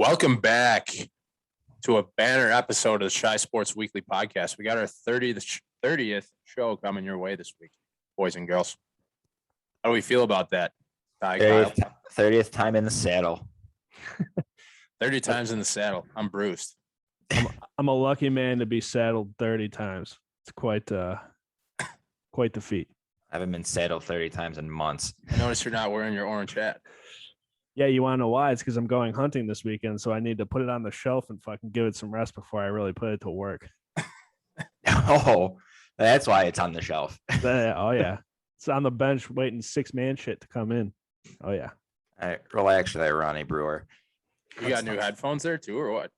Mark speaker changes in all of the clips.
Speaker 1: Welcome back to a banner episode of the Shy Sports Weekly Podcast. We got our 30th show coming your way this week, boys and girls. How do we feel about that, Ty, Kyle?
Speaker 2: 30th time in the saddle.
Speaker 1: 30 times in the saddle. I'm bruised.
Speaker 3: I'm a lucky man to be saddled 30 times. It's quite the feat.
Speaker 2: I haven't been saddled 30 times in months.
Speaker 1: I notice you're not wearing your orange hat.
Speaker 3: Yeah, you want to know why? It's because I'm going hunting this weekend, so I need to put it on the shelf and fucking give it some rest before I really put it to work.
Speaker 2: Oh, that's why it's on the shelf.
Speaker 3: Oh, yeah. It's on the bench waiting 6-man shit to come in. Oh, yeah.
Speaker 2: All right, relax there, Ronnie Brewer.
Speaker 1: You got new headphones there too, or what?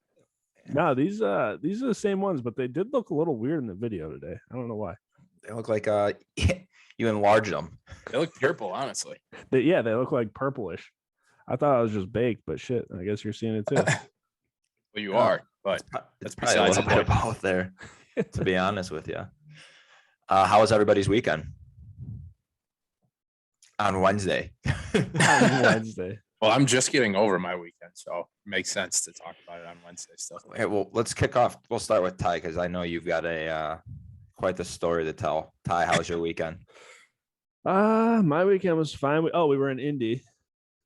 Speaker 3: No, these are the same ones, but they did look a little weird in the video today. I don't know why.
Speaker 2: They look like you enlarged them.
Speaker 1: They look purple, honestly.
Speaker 3: They look like purplish. I thought I was just baked, but shit, I guess you're seeing it too.
Speaker 1: Well, you are, but
Speaker 2: it's probably a little bit of both there, to be honest with you. How was everybody's weekend? On Wednesday.
Speaker 3: On Wednesday.
Speaker 1: Well, I'm just getting over my weekend, so it makes sense to talk about it on Wednesday still.
Speaker 2: Okay, well, let's kick off. We'll start with Ty because I know you've got quite the story to tell. Ty, how was your weekend?
Speaker 3: My weekend was fine. We were in Indy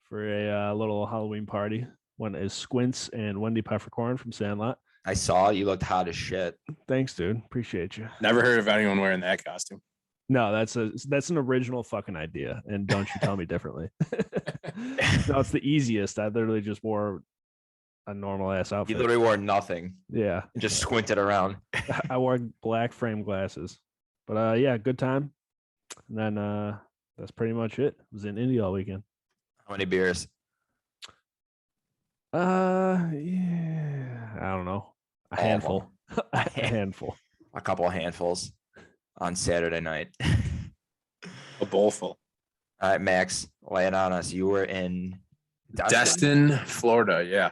Speaker 3: for a little Halloween party. Went as Squints and Wendy Peppercorn from Sandlot.
Speaker 2: I saw you looked hot as shit.
Speaker 3: Thanks, dude. Appreciate you.
Speaker 1: Never heard of anyone wearing that costume.
Speaker 3: No, that's an original fucking idea, and don't you tell me differently. No, it's the easiest. I literally just wore a normal ass outfit.
Speaker 2: You literally wore nothing.
Speaker 3: Yeah,
Speaker 2: just squinted around.
Speaker 3: I wore black frame glasses, but yeah, good time. And then that's pretty much it. Was in Indy all weekend.
Speaker 2: How many beers?
Speaker 3: Yeah, I don't know. A handful. A handful.
Speaker 2: A couple of handfuls on Saturday night.
Speaker 1: A bowlful.
Speaker 2: All right, Max, lay it on us. You were in
Speaker 1: Destin, Florida, yeah.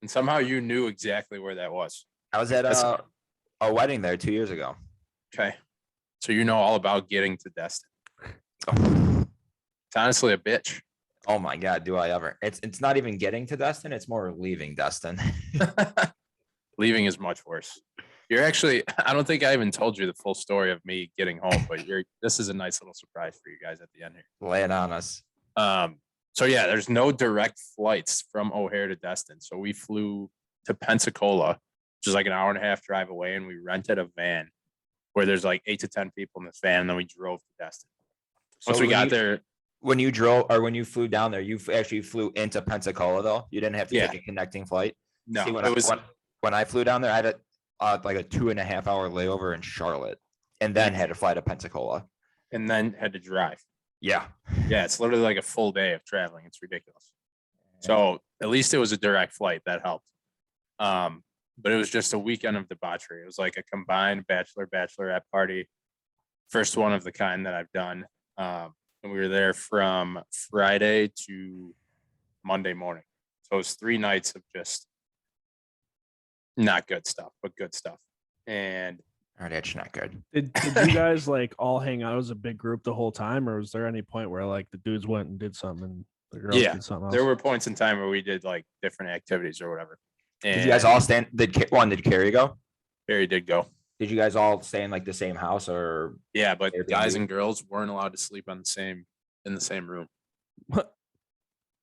Speaker 1: And somehow you knew exactly where that was.
Speaker 2: I was at a wedding there 2 years ago.
Speaker 1: Okay. So you know all about getting to Destin.
Speaker 2: Oh.
Speaker 1: It's honestly a bitch.
Speaker 2: Oh my God, do I ever. It's not even getting to Destin, it's more leaving Destin.
Speaker 1: Leaving is much worse. You're actually, I don't think I even told you the full story of me getting home, but this is a nice little surprise for you guys at the end here.
Speaker 2: Lay it on us.
Speaker 1: So yeah, there's no direct flights from O'Hare to Destin. So we flew to Pensacola, which is like an hour and a half drive away, and we rented a van where there's like 8 to 10 people in this van, and then we drove to Destin. Once we got there.
Speaker 2: When you drove or when you flew down there, you actually flew into Pensacola though. You didn't have to take a connecting flight.
Speaker 1: No,
Speaker 2: see, when I flew down there, I had like a 2.5 hour layover in Charlotte, and then had to fly to Pensacola,
Speaker 1: and then had to drive.
Speaker 2: Yeah,
Speaker 1: it's literally like a full day of traveling. It's ridiculous. So at least it was a direct flight that helped. But it was just a weekend of debauchery. It was like a combined bachelorette party, first one of the kind that I've done. And we were there from Friday to Monday morning. So it was 3 nights of just not good stuff, but good stuff. And
Speaker 2: that's not good.
Speaker 3: Did you guys like all hang out as a big group the whole time, or was there any point where like the dudes went and did something and the girls did something else?
Speaker 1: There were points in time where we did like different activities or whatever. And
Speaker 2: did you guys all stand? Did Carrie go?
Speaker 1: Carrie did go. Did
Speaker 2: you guys all stay in like the same house or?
Speaker 1: Yeah, but guys and girls weren't allowed to sleep in the same room.
Speaker 3: What?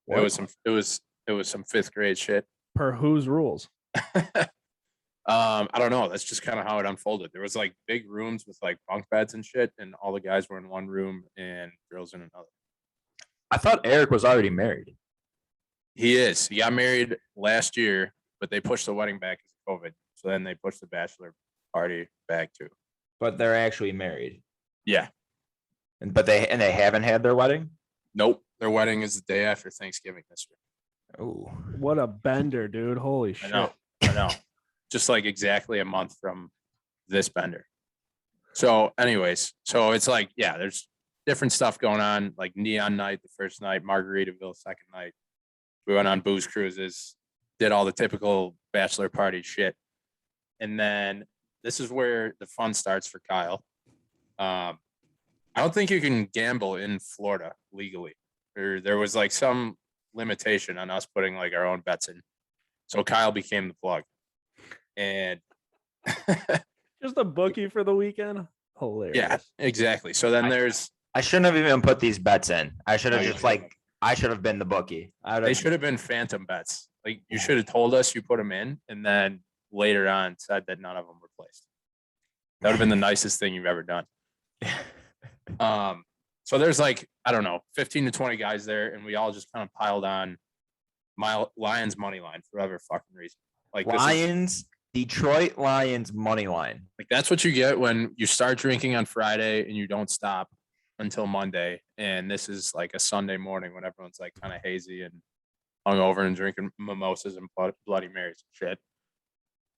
Speaker 1: It was some 5th grade shit.
Speaker 3: Per whose rules?
Speaker 1: I don't know. That's just kind of how it unfolded. There was like big rooms with like bunk beds and shit, and all the guys were in one room and girls in another.
Speaker 2: I thought Eric was already married.
Speaker 1: He is. He got married last year, but they pushed the wedding back because of COVID. So then they pushed the bachelor party back too.
Speaker 2: But they're actually married.
Speaker 1: Yeah.
Speaker 2: But they haven't had their wedding?
Speaker 1: Nope. Their wedding is the day after Thanksgiving this year.
Speaker 2: Oh.
Speaker 3: What a bender, dude. Holy shit.
Speaker 1: I know. Just like exactly a month from this bender. So anyways, it's like, yeah, there's different stuff going on, like neon night the first night, Margaritaville second night. We went on booze cruises, did all the typical bachelor party shit. And then this is where the fun starts for Kyle. I don't think you can gamble in Florida legally. There was like some limitation on us putting like our own bets in. So Kyle became the plug. And
Speaker 3: Just a bookie for the weekend. Hilarious.
Speaker 1: yeah, exactly. So then there's
Speaker 2: I shouldn't have even put these bets in. I should have
Speaker 1: No, you
Speaker 2: just
Speaker 1: shouldn't.
Speaker 2: I should have been the bookie.
Speaker 1: they should have been phantom bets. Like you should have told us you put them in and then later on said that none of them were placed. That would have been the nicest thing you've ever done. So there's like, I don't know, 15 to 20 guys there, and we all just kind of piled on my Lions money line for whatever fucking reason. Like
Speaker 2: Detroit Lions money line.
Speaker 1: like that's what you get when you start drinking on Friday and you don't stop until Monday. And this is like a Sunday morning when everyone's like kind of hazy and hungover and drinking mimosas and Bloody Marys and shit.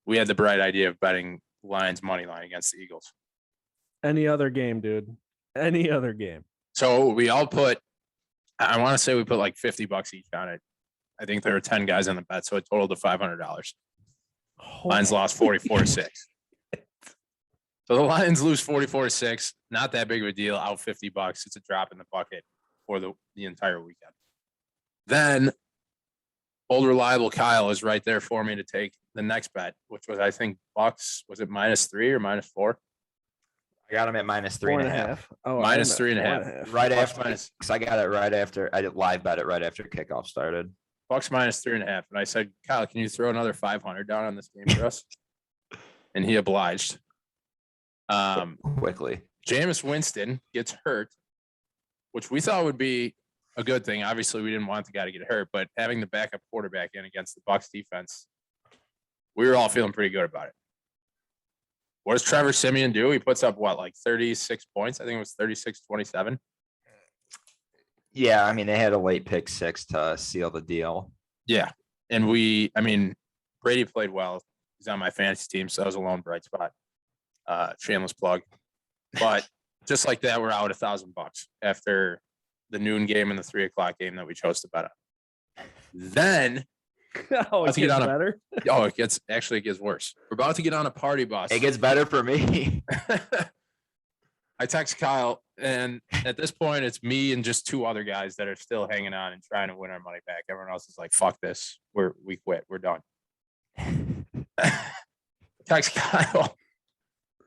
Speaker 1: We had the bright idea of betting Lions money line against the Eagles.
Speaker 3: Any other game, dude. Any other game.
Speaker 1: So we all put, I want to say we put like $50 each on it. I think there were 10 guys on the bet, so it totaled to $500. Lions lost 44-6. So the Lions lose 44-6. Not that big of a deal. Out $50. It's a drop in the bucket for the entire weekend. Then old reliable Kyle is right there for me to take the next bet, which was I think Bucks. Was it -3 or -4?
Speaker 2: I got him at -3.5.
Speaker 3: Oh,
Speaker 1: Minus 3.5.
Speaker 2: Right
Speaker 1: Bucks
Speaker 2: after,
Speaker 1: minus
Speaker 2: because I got it right after I did live bet it right after kickoff started.
Speaker 1: Bucks -3.5. And I said, Kyle, can you throw another 500 down on this game for us? And he obliged.
Speaker 2: Quickly.
Speaker 1: Jameis Winston gets hurt, which we thought would be a good thing. Obviously, we didn't want the guy to get hurt, but having the backup quarterback in against the Bucks defense, we were all feeling pretty good about it. What does Trevor Siemian do? He puts up what, like 36 points? I think it was 36-27.
Speaker 2: Yeah, I mean they had a late pick 6 to seal the deal.
Speaker 1: Yeah. And Brady played well. He's on my fantasy team, so that was a lone bright spot. Shameless plug. But just like that, we're out $1,000 after the noon game and the 3 o'clock game that we chose to bet on. Then
Speaker 3: it gets better.
Speaker 1: it gets worse. We're about to get on a party bus.
Speaker 2: It gets better for me.
Speaker 1: I text Kyle, and at this point, it's me and just 2 other guys that are still hanging on and trying to win our money back. Everyone else is like, "Fuck this, we quit, we're done." Text Kyle.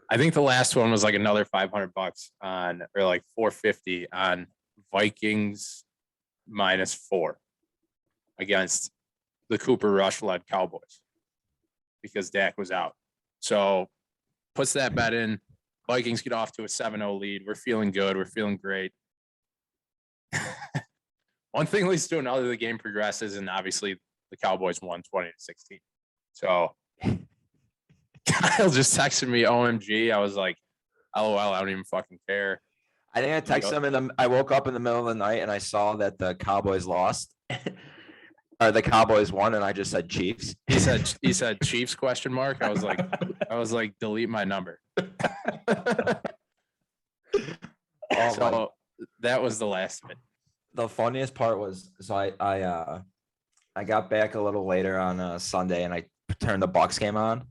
Speaker 1: I think the last one was like another $500 on, or like $450 on Vikings -4 against the Cooper Rush led Cowboys because Dak was out. So puts that bet in. Vikings get off to a 7-0 lead. We're feeling good. We're feeling great. One thing leads to another. The game progresses, and obviously the Cowboys won 20-16. So Kyle just texted me OMG. I was like, LOL, I don't even fucking care.
Speaker 2: I think I texted him I woke up in the middle of the night and I saw that the Cowboys lost. Or the Cowboys won, and I just said Chiefs.
Speaker 1: He said Chiefs ? I was like, delete my number. So that was the last of it.
Speaker 2: The funniest part was I got back a little later on Sunday and I turned the Bucks game on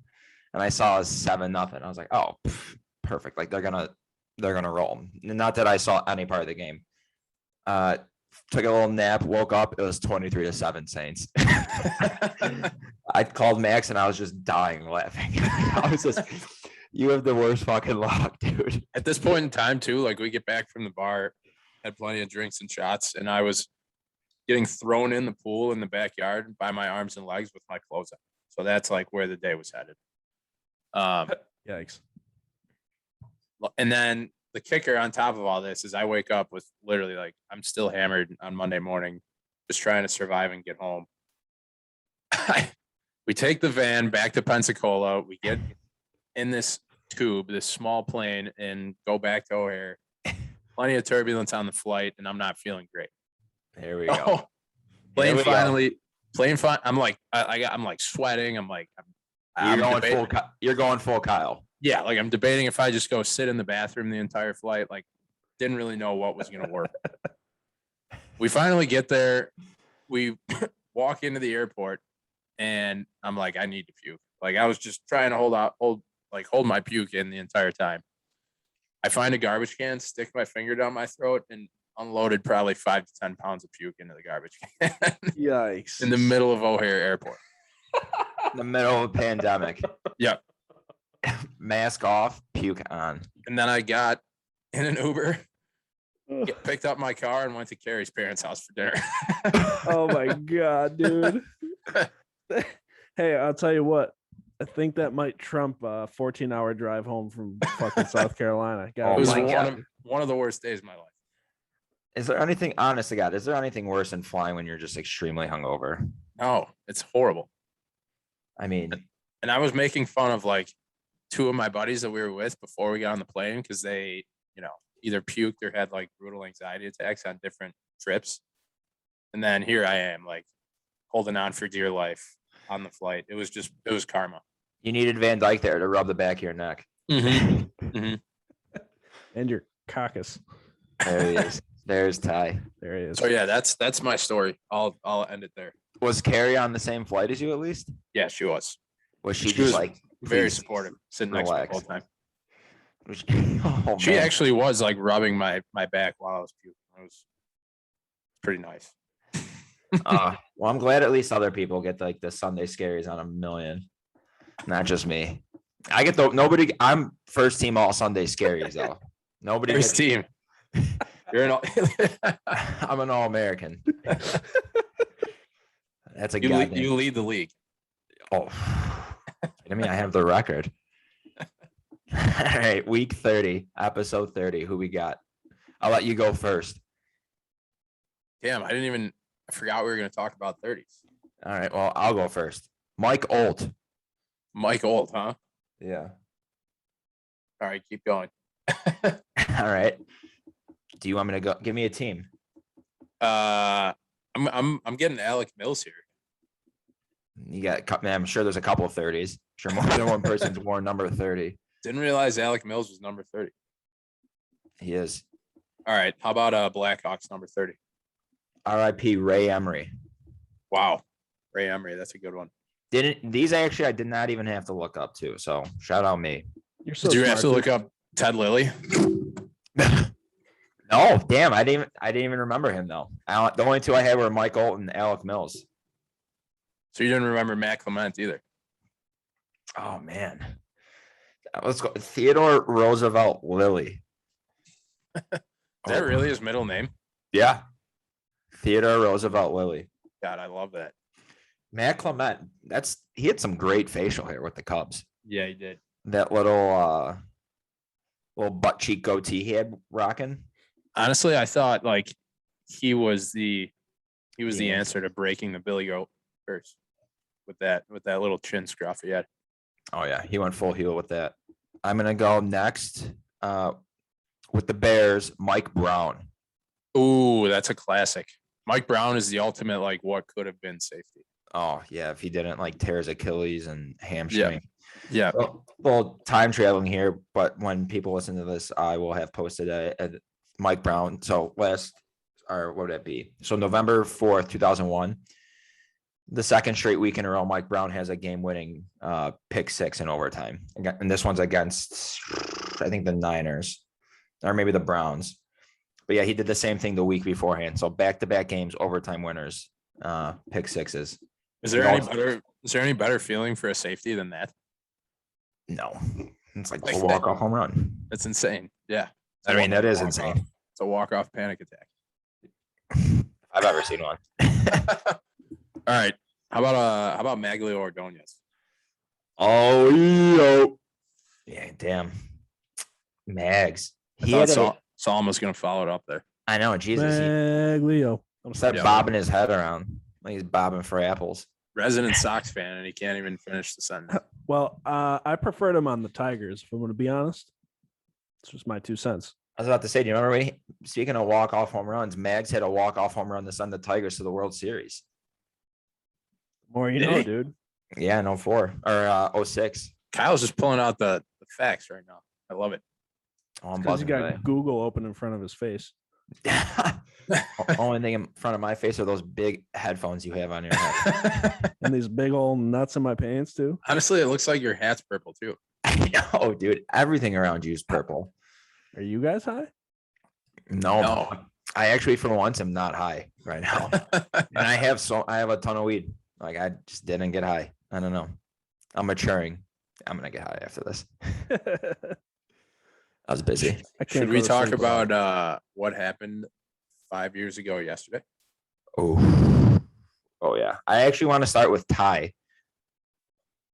Speaker 2: and I saw 7-0. I was like, oh, perfect. Like they're gonna roll. Not that I saw any part of the game. Took a little nap, woke up. It was 23-7 Saints. I called Max and I was just dying laughing. I was just, you have the worst fucking luck, dude.
Speaker 1: At this point in time, too, like we get back from the bar, had plenty of drinks and shots, and I was getting thrown in the pool in the backyard by my arms and legs with my clothes on. So that's like where the day was headed.
Speaker 3: Yikes.
Speaker 1: And then the kicker on top of all this is I wake up with literally like I'm still hammered on Monday morning, just trying to survive and get home. We take the van back to Pensacola. We get in this tube, this small plane, and go back to O'Hare. Plenty of turbulence on the flight, and I'm not feeling great.
Speaker 2: There we go.
Speaker 1: Plane fine. I'm like, I'm like sweating. I'm like,
Speaker 2: you're going full Kyle.
Speaker 1: Yeah, like I'm debating if I just go sit in the bathroom the entire flight. Like, didn't really know what was going to work. We finally get there. We walk into the airport, and I'm like, I need to puke. Like, I was just trying to hold my puke in the entire time. I find a garbage can, stick my finger down my throat, and unloaded probably 5 to 10 pounds of puke into the garbage can.
Speaker 3: Yikes.
Speaker 1: In the middle of O'Hare Airport.
Speaker 2: In the middle of a pandemic.
Speaker 1: Yeah.
Speaker 2: Mask off, puke on.
Speaker 1: And then I got in an Uber, picked up my car, and went to Carrie's parents' house for dinner.
Speaker 3: Oh my god, dude. Hey, I'll tell you what. I think that might trump a 14-hour drive home from fucking South Carolina.
Speaker 1: It was
Speaker 2: my God.
Speaker 1: one of the worst days of my life.
Speaker 2: Is there anything, honest to God, is there anything worse than flying when you're just extremely hungover?
Speaker 1: No, it's horrible.
Speaker 2: I mean,
Speaker 1: And I was making fun of like two of my buddies that we were with before we got on the plane because they, either puked or had like brutal anxiety attacks on different trips. And then here I am, like holding on for dear life on the flight. It was karma.
Speaker 2: you needed Van Dyke there to rub the back of your neck.
Speaker 3: And your caucus.
Speaker 2: There he is. There's Ty.
Speaker 3: There he is.
Speaker 1: So yeah, that's my story. I'll end it there.
Speaker 2: Was Carrie on the same flight as you at least?
Speaker 1: Yeah, she was
Speaker 2: Was she
Speaker 1: She
Speaker 2: just
Speaker 1: was
Speaker 2: like
Speaker 1: very
Speaker 2: please
Speaker 1: supportive, sitting next to me the
Speaker 2: relax.
Speaker 1: whole time.
Speaker 2: Oh,
Speaker 1: She
Speaker 2: man.
Speaker 1: actually was like rubbing my back while I was puking. It was pretty nice.
Speaker 2: Well, I'm glad at least other people get like the Sunday Scaries on a million, not just me. I get nobody. I'm first team all Sunday Scaries though. Nobody.
Speaker 1: First team. You're an
Speaker 2: I'm an all American. That's a
Speaker 1: you
Speaker 2: goddamn.
Speaker 1: lead the league.
Speaker 2: Oh, I mean, I have the record. All right, week 30, episode 30. Who we got? I'll let you go first.
Speaker 1: Damn, I forgot we were going to talk about 30s.
Speaker 2: All right, well, I'll go first. Mike Olt.
Speaker 1: Mike Old, huh?
Speaker 2: Yeah.
Speaker 1: All right, keep going.
Speaker 2: All right. Do you want me to go? Give me a team.
Speaker 1: I'm getting Alec Mills here.
Speaker 2: You got, man, I'm sure there's a couple of 30s. Sure, more than one person's worn number 30.
Speaker 1: Didn't realize Alec Mills was number 30.
Speaker 2: He is.
Speaker 1: All right, how about Blackhawks number 30?
Speaker 2: R.I.P. Ray Emery.
Speaker 1: Wow, Ray Emery, that's a good one.
Speaker 2: I did not even have to look up to. So shout out me.
Speaker 3: You're so
Speaker 1: Did you
Speaker 3: smart,
Speaker 1: have to
Speaker 3: dude.
Speaker 1: look up Ted Lilly?
Speaker 2: No, damn, I didn't even remember him though. The only two I had were Mike Olt and Alec Mills.
Speaker 1: So you didn't remember Matt Clement either?
Speaker 2: Oh man. Let's go. Theodore Roosevelt Lilly.
Speaker 1: Is that really his middle name?
Speaker 2: Yeah. Theodore Roosevelt Lilly.
Speaker 1: God, I love that.
Speaker 2: Matt Clement. He had some great facial hair with the Cubs.
Speaker 1: Yeah, he did.
Speaker 2: That little butt cheek goatee he had rocking.
Speaker 1: Honestly, I thought like he was the
Speaker 2: Yeah.
Speaker 1: answer to breaking the Billy Goat curse with that little chin scruff he had.
Speaker 2: Oh yeah, he went full heel with that. I'm gonna go next with the Bears, Mike Brown.
Speaker 1: Ooh, that's a classic. Mike Brown is the ultimate like what could have been safety.
Speaker 2: Oh yeah, if he didn't like tear his Achilles and hamstring.
Speaker 1: Yeah.
Speaker 2: Well, time traveling here, but when people listen to this, I will have posted a Mike Brown. So what would that be? So November 4th, 2001, the second straight week in a row, Mike Brown has a game-winning pick six in overtime. And this one's against, I think, the Niners or maybe the Browns. But yeah, he did the same thing the week beforehand. So back-to-back games, overtime winners, pick sixes.
Speaker 1: Is there any better feeling for a safety than that?
Speaker 2: No, it's like
Speaker 1: Like
Speaker 2: a
Speaker 1: that.
Speaker 2: walk-off home run.
Speaker 1: That's insane. Yeah.
Speaker 2: I mean, that is
Speaker 1: Walk-off.
Speaker 2: insane.
Speaker 1: It's a walk-off panic attack.
Speaker 2: I've ever seen one.
Speaker 1: All right. How about Maglio Ordonez?
Speaker 2: Oh, yo. Yeah, damn. Mags.
Speaker 1: I
Speaker 2: He
Speaker 1: thought
Speaker 2: had
Speaker 1: Solomon was gonna follow it up there.
Speaker 2: I know, Jesus. He
Speaker 3: Maglio.
Speaker 2: started
Speaker 1: Yeah.
Speaker 2: bobbing his head around like he's bobbing for apples.
Speaker 1: Resident Sox fan, and he can't even finish the sentence.
Speaker 3: Well, I preferred him on the Tigers, if I'm going to be honest. It's just my 2 cents.
Speaker 2: I was about to say, do you remember speaking of walk-off home runs, Mags had a walk-off home run to send the Tigers to the World Series.
Speaker 3: The more you
Speaker 1: Did
Speaker 3: know,
Speaker 1: he?
Speaker 3: dude.
Speaker 2: Yeah, in 04 or 06.
Speaker 1: Kyle's just pulling out the facts right now. I love it.
Speaker 2: Oh, I'm
Speaker 3: Because he
Speaker 2: buzzing
Speaker 3: got
Speaker 2: today.
Speaker 3: Google open in front of his face.
Speaker 2: Only thing in front of my face are those big headphones you have on your head.
Speaker 3: And these big old nuts in my pants, too.
Speaker 1: Honestly, it looks like your hat's purple too.
Speaker 2: I know, dude. Everything around you is purple.
Speaker 3: Are you guys high?
Speaker 2: No, I actually for once am not high right now. And I have a ton of weed. Like I just didn't get high. I don't know. I'm maturing. I'm gonna get high after this. I was busy.
Speaker 3: I can't
Speaker 1: Should
Speaker 3: go
Speaker 1: we
Speaker 3: to
Speaker 1: talk
Speaker 3: sleep without
Speaker 1: about what happened 5 years ago yesterday?
Speaker 2: Oh yeah. I actually want to start with Ty.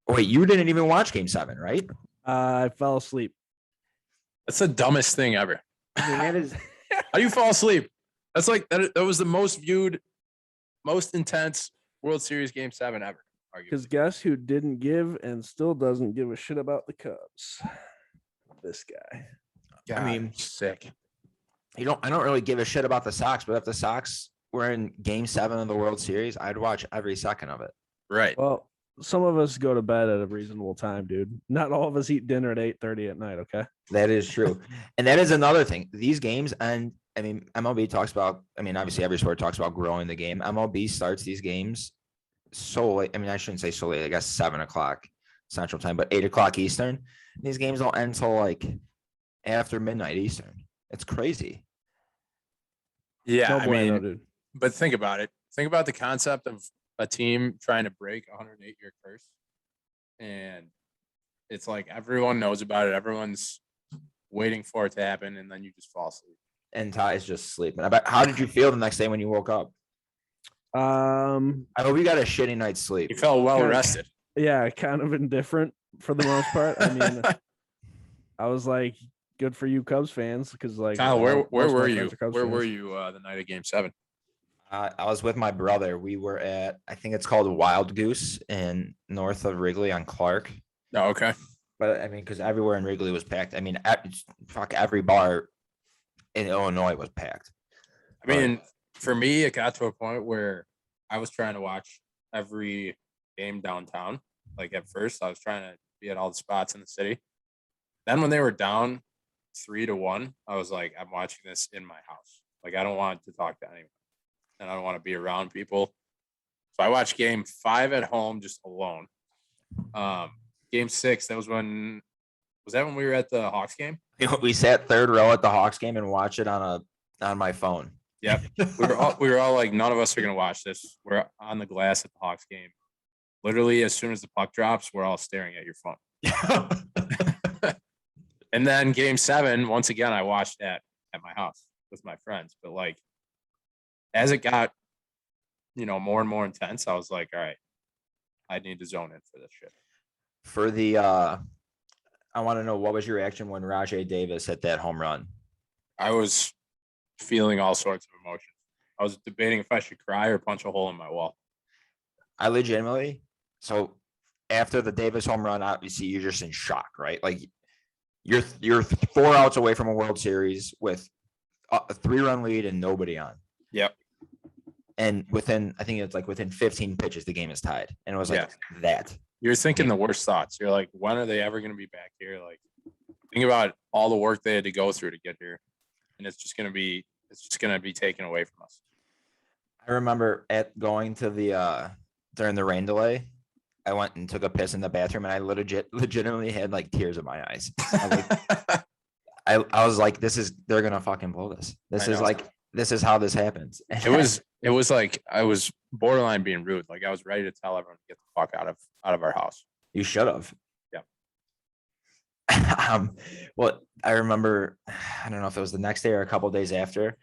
Speaker 2: Wait, you didn't even watch Game 7, right?
Speaker 3: I fell asleep.
Speaker 1: That's the dumbest thing ever.
Speaker 2: I mean, that is.
Speaker 1: How do you fall asleep? That's like that was the most viewed, most intense World Series Game 7 ever.
Speaker 3: Because guess who didn't give and still doesn't give a shit about the Cubs? This guy.
Speaker 2: I mean,
Speaker 1: sick.
Speaker 2: I don't really give a shit about the Sox, but if the Sox were in Game 7 of the World Series, I'd watch every second of it.
Speaker 1: Right.
Speaker 3: Well, some of us go to bed at a reasonable time, dude. Not all of us eat dinner at 8:30 at night. Okay.
Speaker 2: That is true. And that is another thing. These games, and I mean, MLB talks about, I mean, obviously every sport talks about growing the game. MLB starts these games so late. I mean, I shouldn't say so late, I guess 7:00 Central Time, but 8:00 Eastern. These games don't end until like after midnight Eastern. It's crazy.
Speaker 1: Yeah.
Speaker 3: No
Speaker 1: I
Speaker 3: bueno,
Speaker 1: mean,
Speaker 3: dude.
Speaker 1: but think about it. Think about the concept of a team trying to break a 108-year curse. And it's like everyone knows about it. Everyone's waiting for it to happen. And then you just fall asleep.
Speaker 2: And Ty is just sleeping. How did you feel the next day when you woke up? I hope you got a shitty night's sleep.
Speaker 1: You felt well
Speaker 3: Kinda-
Speaker 1: rested.
Speaker 3: Yeah, kind of indifferent for the most part. I mean, I was like, good for you Cubs fans, because like
Speaker 1: Kyle, where
Speaker 3: most of my
Speaker 1: were
Speaker 3: friends
Speaker 1: you?
Speaker 3: are Cubs
Speaker 1: Where
Speaker 3: fans.
Speaker 1: were you the night of Game 7?
Speaker 2: I was with my brother. We were at, I think it's called Wild Goose in north of Wrigley on Clark.
Speaker 1: Oh, okay.
Speaker 2: But I mean, because everywhere in Wrigley was packed. I mean, fuck, every bar in Illinois was packed.
Speaker 1: I mean, for me, it got to a point where I was trying to watch every game downtown. Like at first, I was trying to be at all the spots in the city. Then when they were down 3-1, I was like, I'm watching this in my house. Like I don't want to talk to anyone, and I don't want to be around people. So I watched Game 5 at home, just alone. Game 6, that was when we were at the Hawks game?
Speaker 2: We sat third row at the Hawks game and watched it on my phone.
Speaker 1: Yep. We were all like, none of us are gonna watch this. We're on the glass at the Hawks game. Literally, as soon as the puck drops, we're all staring at your phone. And then Game 7, once again, I watched at my house with my friends. But like, as it got, more and more intense, I was like, all right, I need to zone in for this shit.
Speaker 2: For the, I want to know, what was your reaction when Rajay Davis hit that home run?
Speaker 1: I was feeling all sorts of emotions. I was debating if I should cry or punch a hole in my wall.
Speaker 2: I legitimately, so after the Davis home run, obviously you're just in shock, right? Like you're 4 outs away from a World Series with a 3-run lead and nobody on.
Speaker 1: Yep.
Speaker 2: And within 15 pitches, the game is tied. And it was like that.
Speaker 1: You're thinking the worst thoughts. You're like, when are they ever going to be back here? Like, think about all the work they had to go through to get here. And it's just going to be taken away from us.
Speaker 2: I remember going to the during the rain delay, I went and took a piss in the bathroom and I legitimately had like tears in my eyes. I was like, they're gonna fucking blow this. This is how this happens.
Speaker 1: It was like I was borderline being rude. Like I was ready to tell everyone to get the fuck out of our house.
Speaker 2: You should have.
Speaker 1: Yeah.
Speaker 2: Well, I remember, I don't know if it was the next day or a couple of days after,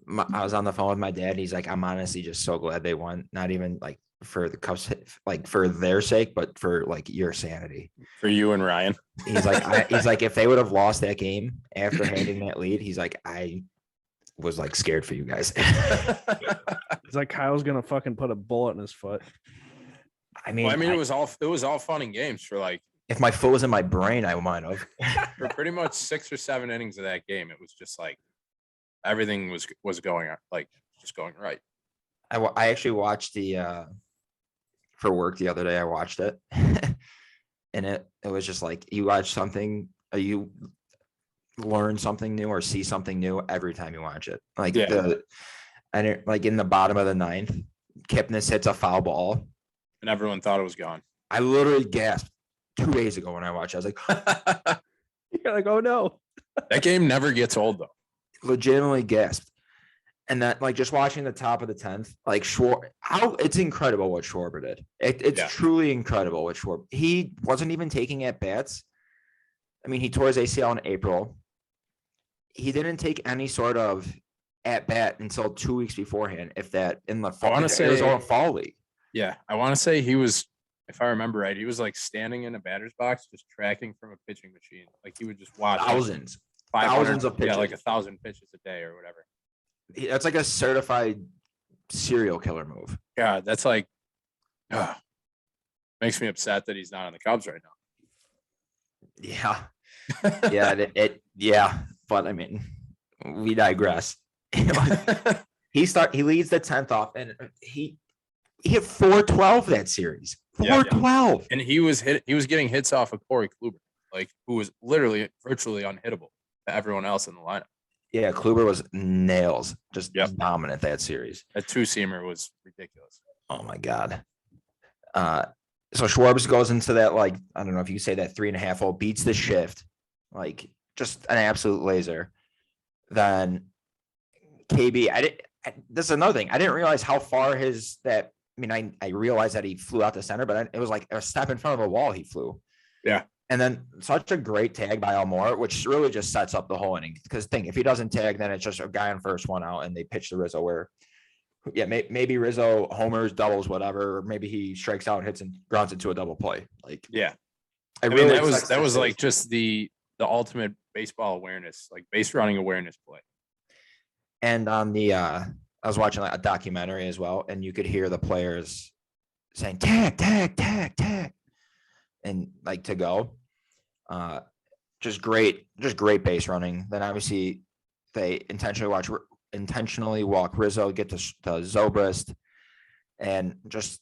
Speaker 2: I was on the phone with my dad. He's like, I'm honestly just so glad they won. Not even like for the Cubs, like for their sake, but for like your sanity.
Speaker 1: For you and Ryan.
Speaker 2: He's like, if they would have lost that game after handing that lead, he's like, I was like scared for you guys.
Speaker 3: It's like Kyle's gonna fucking put a bullet in his foot.
Speaker 2: I mean,
Speaker 1: it was all fun and games for like.
Speaker 2: If my foot was in my brain, I might have.
Speaker 1: For pretty much 6 or 7 innings of that game, it was just like everything was going like just going right.
Speaker 2: I actually watched for work the other day. I watched it, and it was just like you watch something, or you learn something new or see something new every time you watch it. Like like in the bottom of the 9th, Kipnis hits a foul ball,
Speaker 1: and everyone thought it was gone.
Speaker 2: I literally gasped 2 days ago when I watched it. I was like,
Speaker 3: you're like, oh no.
Speaker 1: That game never gets old though.
Speaker 2: Legitimately gasped. And that, like, just watching the top of the 10th, like it's incredible what Schwarber did. It's truly incredible what Schwarber. He wasn't even taking at bats. I mean, he tore his ACL in April. He didn't take any sort of at bat until 2 weeks beforehand, if that, in the Arizona Fall League.
Speaker 1: Yeah, I want to say he was, if I remember right, he was like standing in a batter's box, just tracking from a pitching machine. Like he would just watch
Speaker 2: thousands of pitches.
Speaker 1: Yeah, like 1,000 pitches a day or whatever.
Speaker 2: That's like a certified serial killer move.
Speaker 1: Yeah, that's like, makes me upset that he's not on the Cubs right now.
Speaker 2: Yeah, yeah. But I mean, we digress. He leads the 10th off, and he hit 412 that series. 412,
Speaker 1: yeah. And he was getting hits off of Corey Kluber, like who was literally virtually unhittable to everyone else in the lineup.
Speaker 2: Yeah, Kluber was nails, just dominant that series.
Speaker 1: That 2-seamer was ridiculous.
Speaker 2: Oh my God. So Schwarber goes into that, like, I don't know if you say that 3.5 hole, beats the shift, like just an absolute laser. Then KB, this is another thing. I didn't realize how far I realized that he flew out the center, but it was like a step in front of a wall he flew.
Speaker 1: Yeah.
Speaker 2: And then such a great tag by Almore, which really just sets up the whole inning. Because if he doesn't tag, then it's just a guy on first, one out, and they pitch to Rizzo where, maybe Rizzo homers, doubles, whatever. Or maybe he strikes out, hits and grounds into a double play. Like,
Speaker 1: yeah, I mean, that was like just the ultimate baseball awareness, like base running awareness play.
Speaker 2: And on the, I was watching like a documentary as well, and you could hear the players saying tag, tag, tag, tag, and like to go. Just great base running. Then obviously they intentionally walk Rizzo, get to Zobrist, and just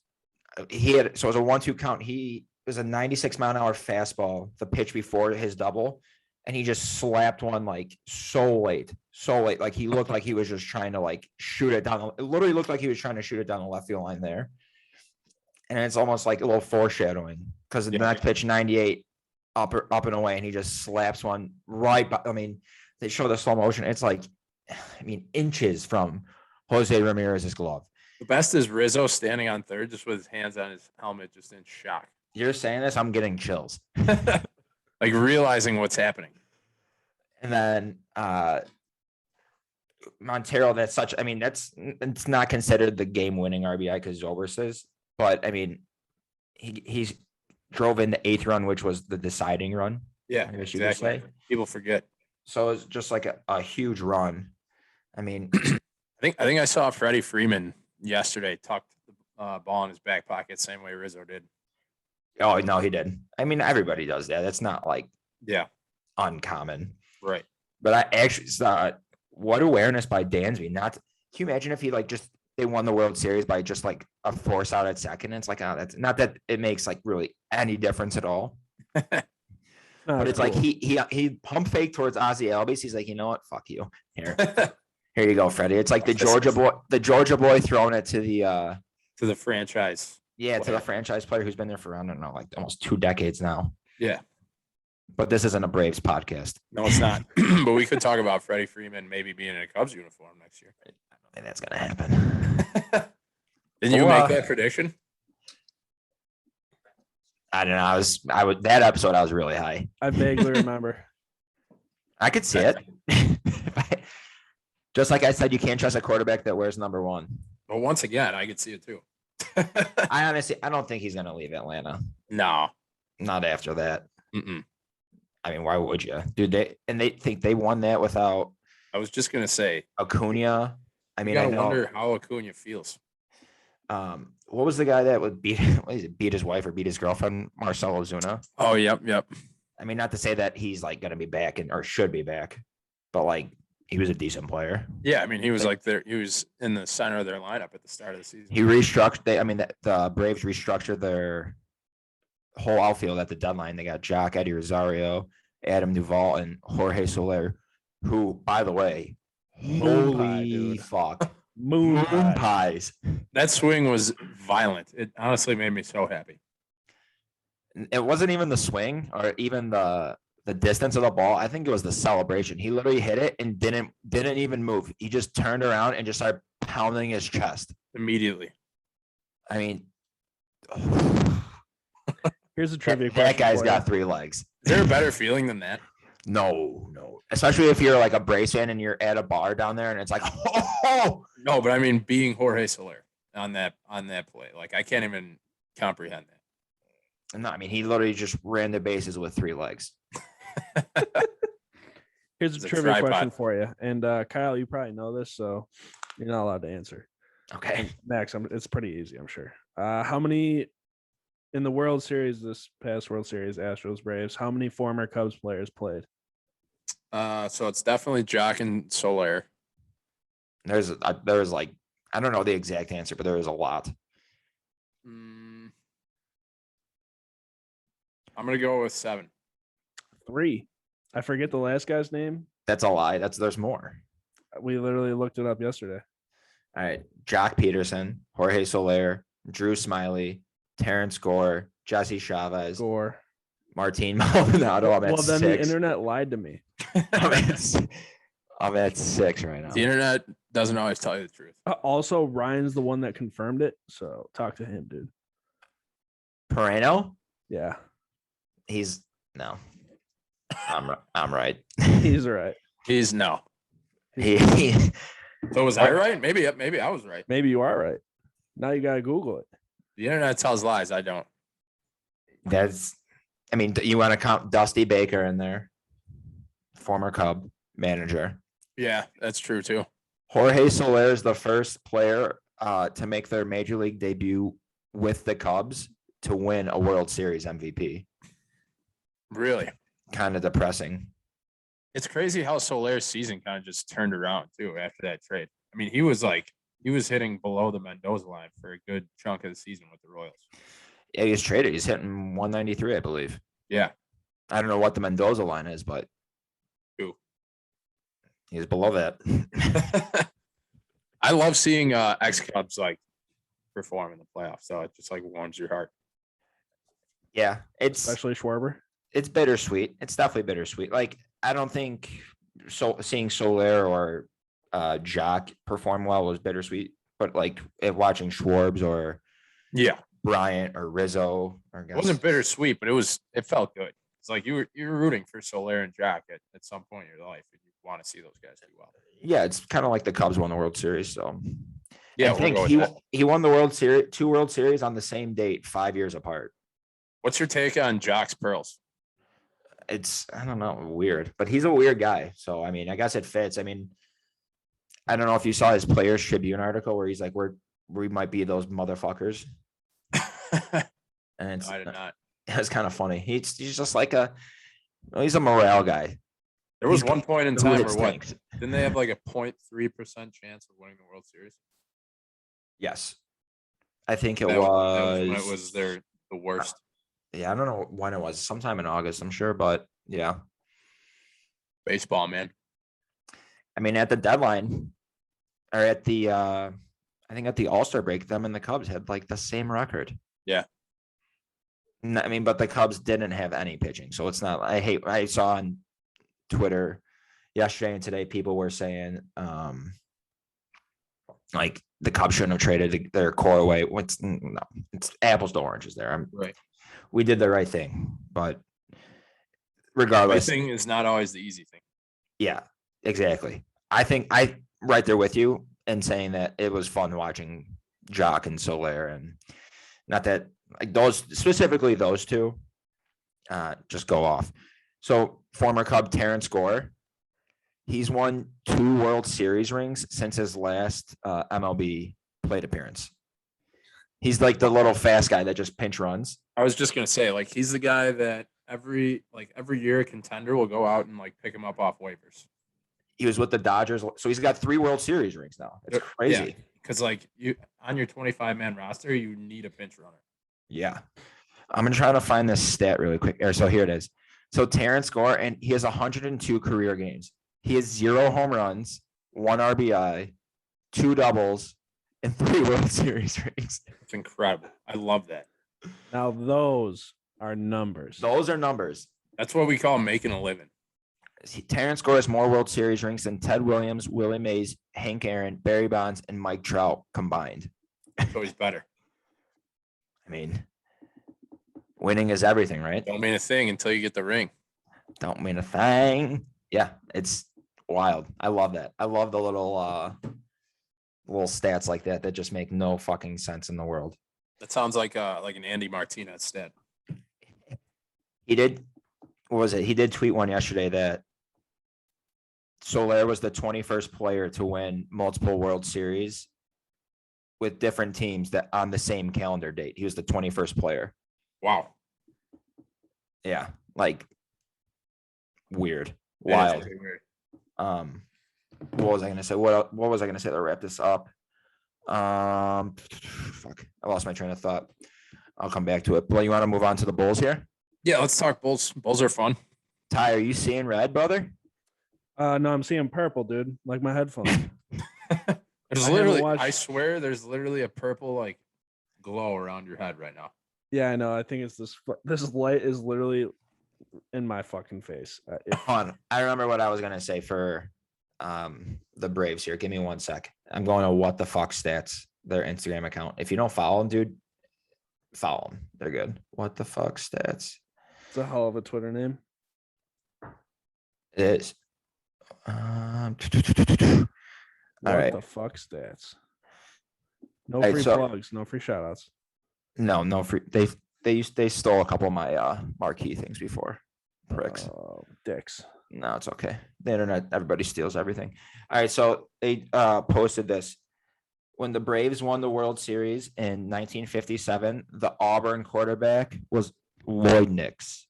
Speaker 2: so it was a 1-2 count. He was a 96-mile-an-hour fastball, the pitch before his double, and he just slapped one like so late. Like he looked like he was just trying to like shoot it down. It literally looked like he was trying to shoot it down the left field line there. And it's almost like a little foreshadowing because the next pitch, 98, up and away, and he just slaps one right. I mean, they show the slow motion. It's like, inches from Jose Ramirez's glove.
Speaker 1: The best is Rizzo standing on third, just with his hands on his helmet, just in shock.
Speaker 2: You're saying this, I'm getting chills.
Speaker 1: Like realizing what's happening.
Speaker 2: And then Montero, it's not considered the game-winning RBI because Zobrist is, but I mean, he's drove in the 8th run, which was the deciding run.
Speaker 1: Yeah,
Speaker 2: I guess you could say.
Speaker 1: People forget.
Speaker 2: So it's just like a huge run. I mean,
Speaker 1: I think I saw Freddie Freeman yesterday tucked the ball in his back pocket, same way Rizzo did.
Speaker 2: Oh no, he did. I mean, everybody does that. That's not like uncommon,
Speaker 1: right?
Speaker 2: But I actually saw what awareness by Dansby. Can you imagine if he they won the World Series by just like a force out at second? It's like, that's not that it makes like really any difference at all. But it's cool. Like he pump fake towards Ozzie Albies. He's like, you know what? Fuck you. Here you go, Freddie. It's like the Georgia boy throwing it to the
Speaker 1: franchise.
Speaker 2: Yeah, to the franchise player who's been there for, I don't know, like almost 2 decades now.
Speaker 1: Yeah.
Speaker 2: But this isn't a Braves podcast.
Speaker 1: No, it's not. But we could talk about Freddie Freeman maybe being in a Cubs uniform next year.
Speaker 2: I don't think that's gonna happen.
Speaker 1: Didn't you make that prediction?
Speaker 2: I don't know. That episode I was really high.
Speaker 3: I vaguely remember.
Speaker 2: I could see it. Just like I said, you can't trust a quarterback that wears number 1.
Speaker 1: Well, once again, I could see it too.
Speaker 2: I don't think he's gonna leave Atlanta.
Speaker 1: No,
Speaker 2: not after that.
Speaker 1: Mm-mm.
Speaker 2: I mean, why would you? Dude, they think they won that without.
Speaker 1: I was just gonna say
Speaker 2: Acuna. I mean,
Speaker 1: I wonder how Acuna feels.
Speaker 2: What was the guy that would beat his wife or beat his girlfriend? Marcelo Ozuna.
Speaker 1: Oh, yep.
Speaker 2: I mean, not to say that he's like gonna be back or should be back, but like he was a decent player.
Speaker 1: Yeah, I mean, he was he was in the center of their lineup at the start of the season.
Speaker 2: He restructured. The Braves restructured their whole outfield at the deadline. They got Jock, Eddie Rosario, Adam Duvall, and Jorge Soler, who, by the way, holy fuck, moon pies.
Speaker 1: That swing was violent. It honestly made me so happy.
Speaker 2: It wasn't even the swing or even the the distance of the ball. I think it was the celebration. He literally hit it and didn't even move. He just turned around and just started pounding his chest.
Speaker 1: Immediately.
Speaker 2: I mean,
Speaker 3: Here's a trivia question.
Speaker 2: that guy's
Speaker 3: for
Speaker 2: got
Speaker 3: you.
Speaker 2: 3 legs.
Speaker 1: Is there a better feeling than that?
Speaker 2: No. Especially if you're like a Braves fan and you're at a bar down there and it's like, oh.
Speaker 1: No, but I mean being Jorge Soler on that play. Like I can't even comprehend that.
Speaker 2: No, I mean, he literally just ran the bases with 3 legs.
Speaker 3: Here's
Speaker 1: It's
Speaker 3: a
Speaker 1: a
Speaker 3: trivia question
Speaker 1: tripod.
Speaker 3: for you. And Kyle, you probably know this, so you're not allowed to answer.
Speaker 2: Okay.
Speaker 3: Max, it's pretty easy, I'm sure. How many in the World Series, this past World Series, Astros, Braves, how many former Cubs players played?
Speaker 1: So it's definitely Jock and Soler.
Speaker 2: There's like, I don't know the exact answer, but there is a lot.
Speaker 1: I'm gonna go with 7.
Speaker 3: 3. I forget the last guy's name.
Speaker 2: That's a lie. There's more.
Speaker 3: We literally looked it up yesterday.
Speaker 2: All right. Jock Peterson, Jorge Soler, Drew Smiley, Terrence Gore, Jesse Chavez,
Speaker 3: Score.
Speaker 2: Martin Maldonado. I'm at
Speaker 3: Well, then
Speaker 2: 6.
Speaker 3: the internet lied to me.
Speaker 2: I'm at 6 right now.
Speaker 1: The internet doesn't always tell you the truth.
Speaker 3: Also, Ryan's the one that confirmed it, so talk to him, dude.
Speaker 2: Pereno?
Speaker 3: Yeah,
Speaker 2: He's no. I'm right.
Speaker 3: he's right.
Speaker 1: He's no.
Speaker 2: He
Speaker 1: So was I right? Maybe I was right.
Speaker 3: Maybe you are right. Now you gotta Google it.
Speaker 1: The internet tells lies. I don't.
Speaker 2: I mean, you want to count Dusty Baker in there, former Cub manager.
Speaker 1: Yeah, that's true too.
Speaker 2: Jorge Soler is the first player to make their major league debut with the Cubs to win a World Series MVP.
Speaker 1: Really.
Speaker 2: Kind of depressing.
Speaker 1: It's crazy how Soler's season kind of just turned around too after that trade. I mean, he was hitting below the Mendoza line for a good chunk of the season with the Royals.
Speaker 2: Yeah, he's traded. He's hitting 193, I believe.
Speaker 1: Yeah.
Speaker 2: I don't know what the Mendoza line is, but
Speaker 1: Ooh.
Speaker 2: he's below that.
Speaker 1: I love seeing ex-Cubs like perform in the playoffs. So it just like warms your heart.
Speaker 2: Yeah,
Speaker 3: Especially Schwarber.
Speaker 2: it's bittersweet. It's definitely bittersweet. Like, I don't think seeing Soler or Jock perform well was bittersweet, but like if watching Schwarbs or
Speaker 1: Yeah.
Speaker 2: Bryant or Rizzo or
Speaker 1: It wasn't bittersweet, but it felt good. It's like you were rooting for Soler and Jock at some point in your life, and you want to see those guys do well.
Speaker 2: yeah, it's kind of like the Cubs won the World Series. So
Speaker 1: Yeah,
Speaker 2: I think he won the World Series, 2 World Series on the same date, 5 years apart.
Speaker 1: What's your take on Jock's pearls?
Speaker 2: It's, I don't know, weird, but he's a weird guy. So, I mean, I guess it fits. I mean, I don't know if you saw his Players Tribune article where he's like, we might be those motherfuckers. And
Speaker 1: I did not.
Speaker 2: it's kind of funny. He's just like he's a morale guy.
Speaker 1: There was
Speaker 2: He's
Speaker 1: one point in
Speaker 2: who
Speaker 1: time
Speaker 2: it
Speaker 1: where what?
Speaker 2: stinks.
Speaker 1: Didn't they have like a 0.3% chance of winning the World Series?
Speaker 2: Yes. I think it
Speaker 1: That
Speaker 2: was,
Speaker 1: when it was the worst.
Speaker 2: yeah, I don't know when it was, sometime in August, I'm sure, but yeah.
Speaker 1: Baseball, man.
Speaker 2: I mean, at the deadline or at the I think at the All-Star break, them and the Cubs had like the same record.
Speaker 1: Yeah.
Speaker 2: I mean, but the Cubs didn't have any pitching. So it's not, I saw on Twitter yesterday and today, people were saying like the Cubs shouldn't have traded their core away. No, it's apples to oranges there.
Speaker 1: Right.
Speaker 2: We did the right thing, but regardless,
Speaker 1: Everything is not always the easy thing.
Speaker 2: yeah, exactly. I think I right there with you in saying that it was fun watching Jock and Soler, and not that like those specifically those two just go off. So former Cub Terrence Gore, he's won 2 World Series rings since his last MLB plate appearance. He's like the little fast guy that just pinch runs.
Speaker 1: I was just gonna say, like, he's the guy that every year a contender will go out and like pick him up off waivers.
Speaker 2: He was with the Dodgers, so he's got 3 World Series rings now. It's crazy.
Speaker 1: Because like you on your 25-man roster, you need a pinch runner.
Speaker 2: Yeah. I'm gonna try to find this stat really quick. So here it is. So Terrence Gore, and he has 102 career games. He has 0 home runs, 1 RBI, 2 doubles, and 3 World Series rings.
Speaker 1: It's incredible. I love that.
Speaker 3: Now those are numbers.
Speaker 2: Those are numbers.
Speaker 1: That's what we call making a living.
Speaker 2: Terrence scores more World Series rings than Ted Williams, Willie Mays, Hank Aaron, Barry Bonds, and Mike Trout combined.
Speaker 1: So he's better.
Speaker 2: I mean, winning is everything, right?
Speaker 1: Don't mean a thing until you get the ring.
Speaker 2: Don't mean a thing. Yeah, it's wild. I love that. I love the little stats like that just make no fucking sense in the world.
Speaker 1: That sounds like an Andy Martinez stat.
Speaker 2: He did. What was it? He did tweet one yesterday that Soler was the 21st player to win multiple World Series with different teams that on the same calendar date. He was the 21st player.
Speaker 1: Wow.
Speaker 2: Yeah, like weird,
Speaker 1: That is
Speaker 2: wild.
Speaker 1: really weird.
Speaker 2: What was I gonna say? What was I gonna say to wrap this up? Fuck, I lost my train of thought. I'll come back to it. Well, you want to move on to the Bulls here?
Speaker 1: Yeah, let's talk Bulls. Bulls are fun.
Speaker 2: Ty, are you seeing red, brother?
Speaker 3: No, I'm seeing purple, dude. Like my headphones.
Speaker 1: There's
Speaker 3: I
Speaker 1: literally,
Speaker 3: haven't watched-
Speaker 1: I swear, there's literally a purple like glow around your head right now.
Speaker 3: Yeah, I know. I think it's this. This light is literally in my fucking face.
Speaker 2: Hold on. I remember what I was gonna say for the Braves here. Give me 1 sec. I'm going to What the Fuck Stats, their Instagram account. If you don't follow them, dude, follow them. They're good. What the Fuck Stats?
Speaker 3: It's a hell of a Twitter name.
Speaker 2: It is.
Speaker 3: What
Speaker 2: right.
Speaker 3: the fuck stats? No
Speaker 2: right,
Speaker 3: free
Speaker 2: so-
Speaker 3: plugs. No free shout outs.
Speaker 2: No free. They stole a couple of my marquee things before. Pricks.
Speaker 3: Oh, dicks.
Speaker 2: No, it's okay. The internet, everybody steals everything. All right, so they posted this. When the Braves won the World Series in 1957, the Auburn quarterback was Lloyd Nix.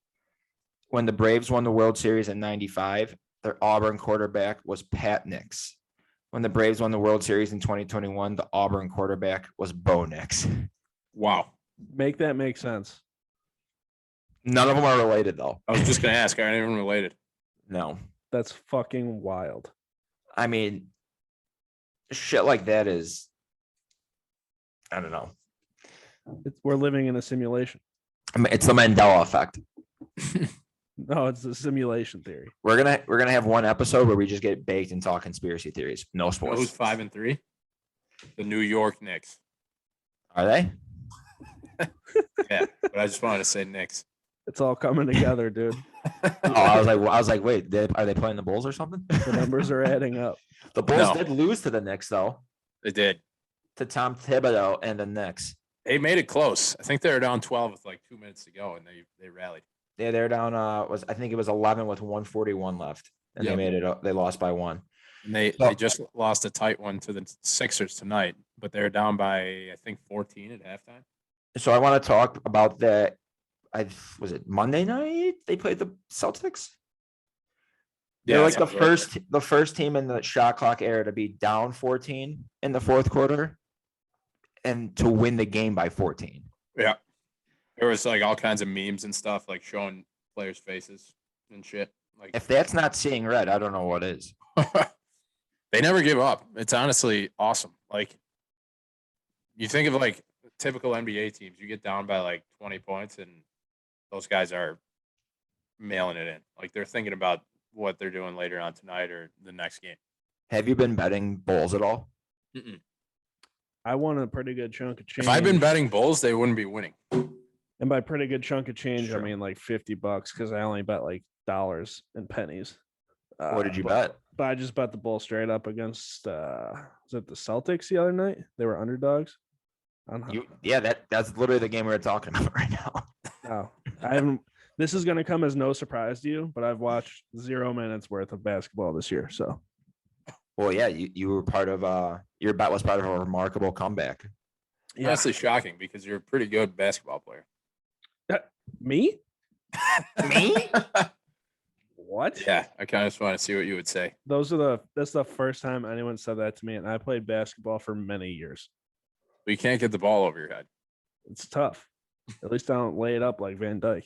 Speaker 2: When the Braves won the World Series in 95, their Auburn quarterback was Pat Nix. When the Braves won the World Series in 2021, the Auburn quarterback was Bo Nix.
Speaker 1: Wow.
Speaker 3: Make that make sense.
Speaker 2: None of them are related, though.
Speaker 1: I was just gonna ask, are anyone related?
Speaker 2: No.
Speaker 3: That's fucking wild.
Speaker 2: I mean, shit like that is, I don't know.
Speaker 3: We're living in a simulation.
Speaker 2: I mean, it's the Mandela effect.
Speaker 3: No, it's a simulation theory.
Speaker 2: We're gonna have one episode where we just get baked and talk conspiracy theories. No
Speaker 1: You know
Speaker 2: sports.
Speaker 1: who's 5-3? The New York Knicks.
Speaker 2: Are they?
Speaker 1: Yeah, but I just wanted to say Knicks.
Speaker 3: It's all coming together, dude.
Speaker 2: Oh, I was like, wait, are they playing the Bulls or something?
Speaker 3: The numbers are adding up.
Speaker 2: The Bulls
Speaker 1: No.
Speaker 2: did lose to the Knicks though,
Speaker 1: They did.
Speaker 2: to Tom Thibodeau and the Knicks.
Speaker 1: They made it close. I think they were down 12 with like 2 minutes to go, and they rallied.
Speaker 2: Yeah, they're down. I think it was 11 with 141 left, and
Speaker 1: Yep.
Speaker 2: they made it. They lost by 1.
Speaker 1: And they just lost a tight one to the Sixers tonight, but they're down by I think 14 at halftime.
Speaker 2: So I want to talk about that. Was it Monday night they played the Celtics? They're like
Speaker 1: sounds right.
Speaker 2: the first team in the shot clock era to be down 14 in the fourth quarter, and to win the game by 14.
Speaker 1: Yeah. There was like all kinds of memes and stuff like showing players' faces and shit. Like
Speaker 2: If that's not seeing red, I don't know what is.
Speaker 1: they never give up. It's honestly awesome. Like you think of like typical NBA teams, you get down by like 20 points and those guys are mailing it in. Like they're thinking about what they're doing later on tonight or the next game.
Speaker 2: Have you been betting Bulls at all?
Speaker 1: Mm-mm.
Speaker 3: I won a pretty good chunk of change.
Speaker 1: If I've been betting Bulls, they wouldn't be winning.
Speaker 3: And by pretty good chunk of change,
Speaker 2: Sure.
Speaker 3: I mean like $50 because I only bet like dollars and pennies.
Speaker 2: What did you
Speaker 3: but-
Speaker 2: bet?
Speaker 3: But I just bet the Bulls straight up against was it the Celtics the other night? They were underdogs. I don't know.
Speaker 2: That's literally the game we're talking about right now.
Speaker 3: No, I haven't. This is going to come as no surprise to you, but I've watched 0 minutes worth of basketball this year. So
Speaker 2: Well, yeah, you were part of your bet was part of a remarkable comeback.
Speaker 3: yeah,
Speaker 1: Honestly shocking because you're a pretty good basketball player.
Speaker 3: me?
Speaker 2: Me?
Speaker 3: What?
Speaker 1: Yeah, I kind of just want to see what you would say.
Speaker 3: That's the first time anyone said that to me, and I played basketball for many years.
Speaker 1: But you can't get the ball over your head.
Speaker 3: It's tough. At least I don't lay it up like Van Dyke.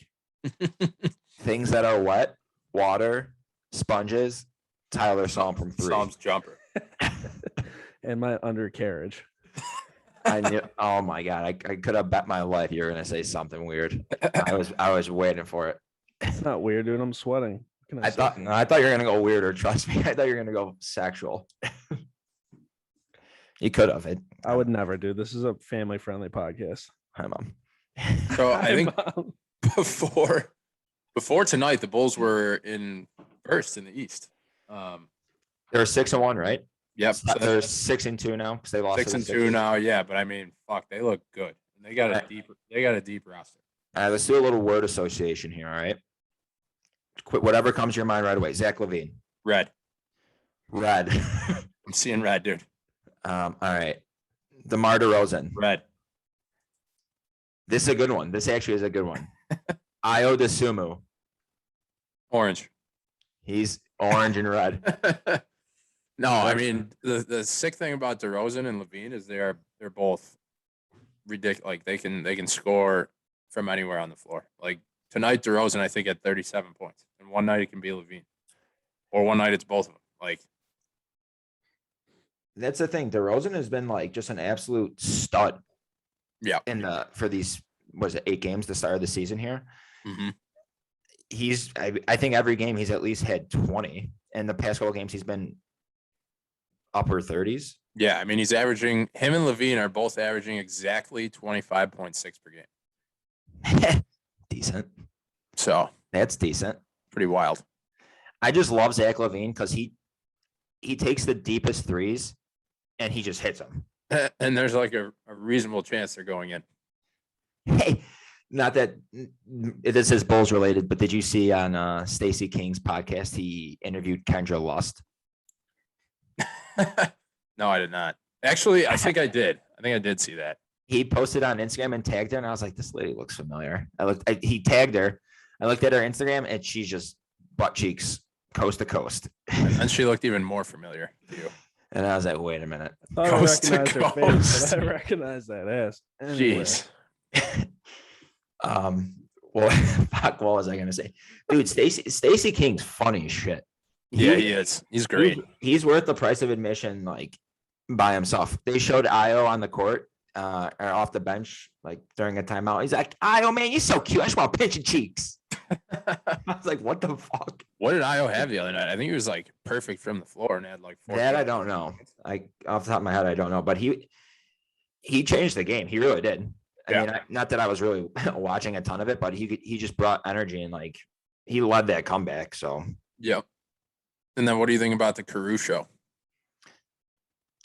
Speaker 2: Things that are wet, water, sponges. Tyler saw him from 3.
Speaker 1: Psalms jumper.
Speaker 3: And my undercarriage.
Speaker 2: I knew. Oh my god! I could have bet my life you were gonna say something weird. I was waiting for it.
Speaker 3: It's not weird, dude. I'm sweating. What can I say?
Speaker 2: I thought you were gonna go weirder. Trust me. I thought you were gonna go sexual. You could have it.
Speaker 3: I would never, dude. This is a family-friendly podcast.
Speaker 2: Hi, Mom.
Speaker 1: So I
Speaker 3: Hi,
Speaker 1: think
Speaker 3: Mom.
Speaker 1: before tonight, the Bulls were in first in the East.
Speaker 2: They're 6-1, right?
Speaker 1: Yep.
Speaker 2: So they're 6-2 now because they lost.
Speaker 1: 6-2 now. Yeah, but I mean, fuck, they look good. And they got a deep roster.
Speaker 2: All right, let's do a little word association here. All right. Quit whatever comes to your mind right away. Zach LaVine.
Speaker 1: Red.
Speaker 2: Red.
Speaker 1: I'm seeing red, dude.
Speaker 2: All right. DeMar DeRozan.
Speaker 1: Red.
Speaker 2: This is a good one. This actually is a good one. Io DeSumo.
Speaker 1: Orange.
Speaker 2: He's orange and red.
Speaker 1: No, I mean the sick thing about DeRozan and LaVine is they're both ridiculous. Like they can score from anywhere on the floor. Like tonight, DeRozan I think had 37 points, and one night it can be LaVine, or one night it's both of them. Like
Speaker 2: That's the thing. DeRozan has been like just an absolute stud.
Speaker 1: Yeah.
Speaker 2: For these, was it 8 games the start of the season here?
Speaker 1: Mm-hmm.
Speaker 2: I think every game he's at least had 20, and the past couple games he's been upper 30s.
Speaker 1: Yeah, I mean he's averaging. Him and LaVine are both averaging exactly 25.6 per game.
Speaker 2: Decent.
Speaker 1: So
Speaker 2: that's decent.
Speaker 1: Pretty wild.
Speaker 2: I just love Zach LaVine because he takes the deepest threes and he just hits them.
Speaker 1: And there's like a reasonable chance they're going in.
Speaker 2: Hey, not that this is Bulls related, but did you see on Stacey King's podcast he interviewed Kendra Lust?
Speaker 1: No, I did not. Actually, I think I did. I think I did see that.
Speaker 2: He posted on Instagram and tagged her, and I was like, "This lady looks familiar." He tagged her. I looked at her Instagram, and she's just butt cheeks, coast to coast.
Speaker 1: And then she looked even more familiar to you.
Speaker 2: And I was like, "Wait a minute."
Speaker 3: I thought
Speaker 1: Coast to
Speaker 3: I recognized her face,
Speaker 1: coast.
Speaker 3: but I recognize that ass. Anyway.
Speaker 1: Jeez.
Speaker 2: Well, fuck, what was I gonna say? Dude, Stacey King's funny as shit.
Speaker 1: Yeah, he is. He's great.
Speaker 2: He's worth the price of admission, like by himself. They showed Io on the court, or off the bench, like during a timeout. He's like, "Io, man, you're so cute. I just want to pinch your cheeks." I was like, "What the fuck?"
Speaker 1: What did Io have the other night? I think he was like perfect from the floor and had like 4.
Speaker 2: That I don't know. Off the top of my head, I don't know. But he changed the game. He really did. I mean, not that I was really watching a ton of it, but he just brought energy and like he led that comeback. So
Speaker 1: yep. And then what do you think about the Carew show?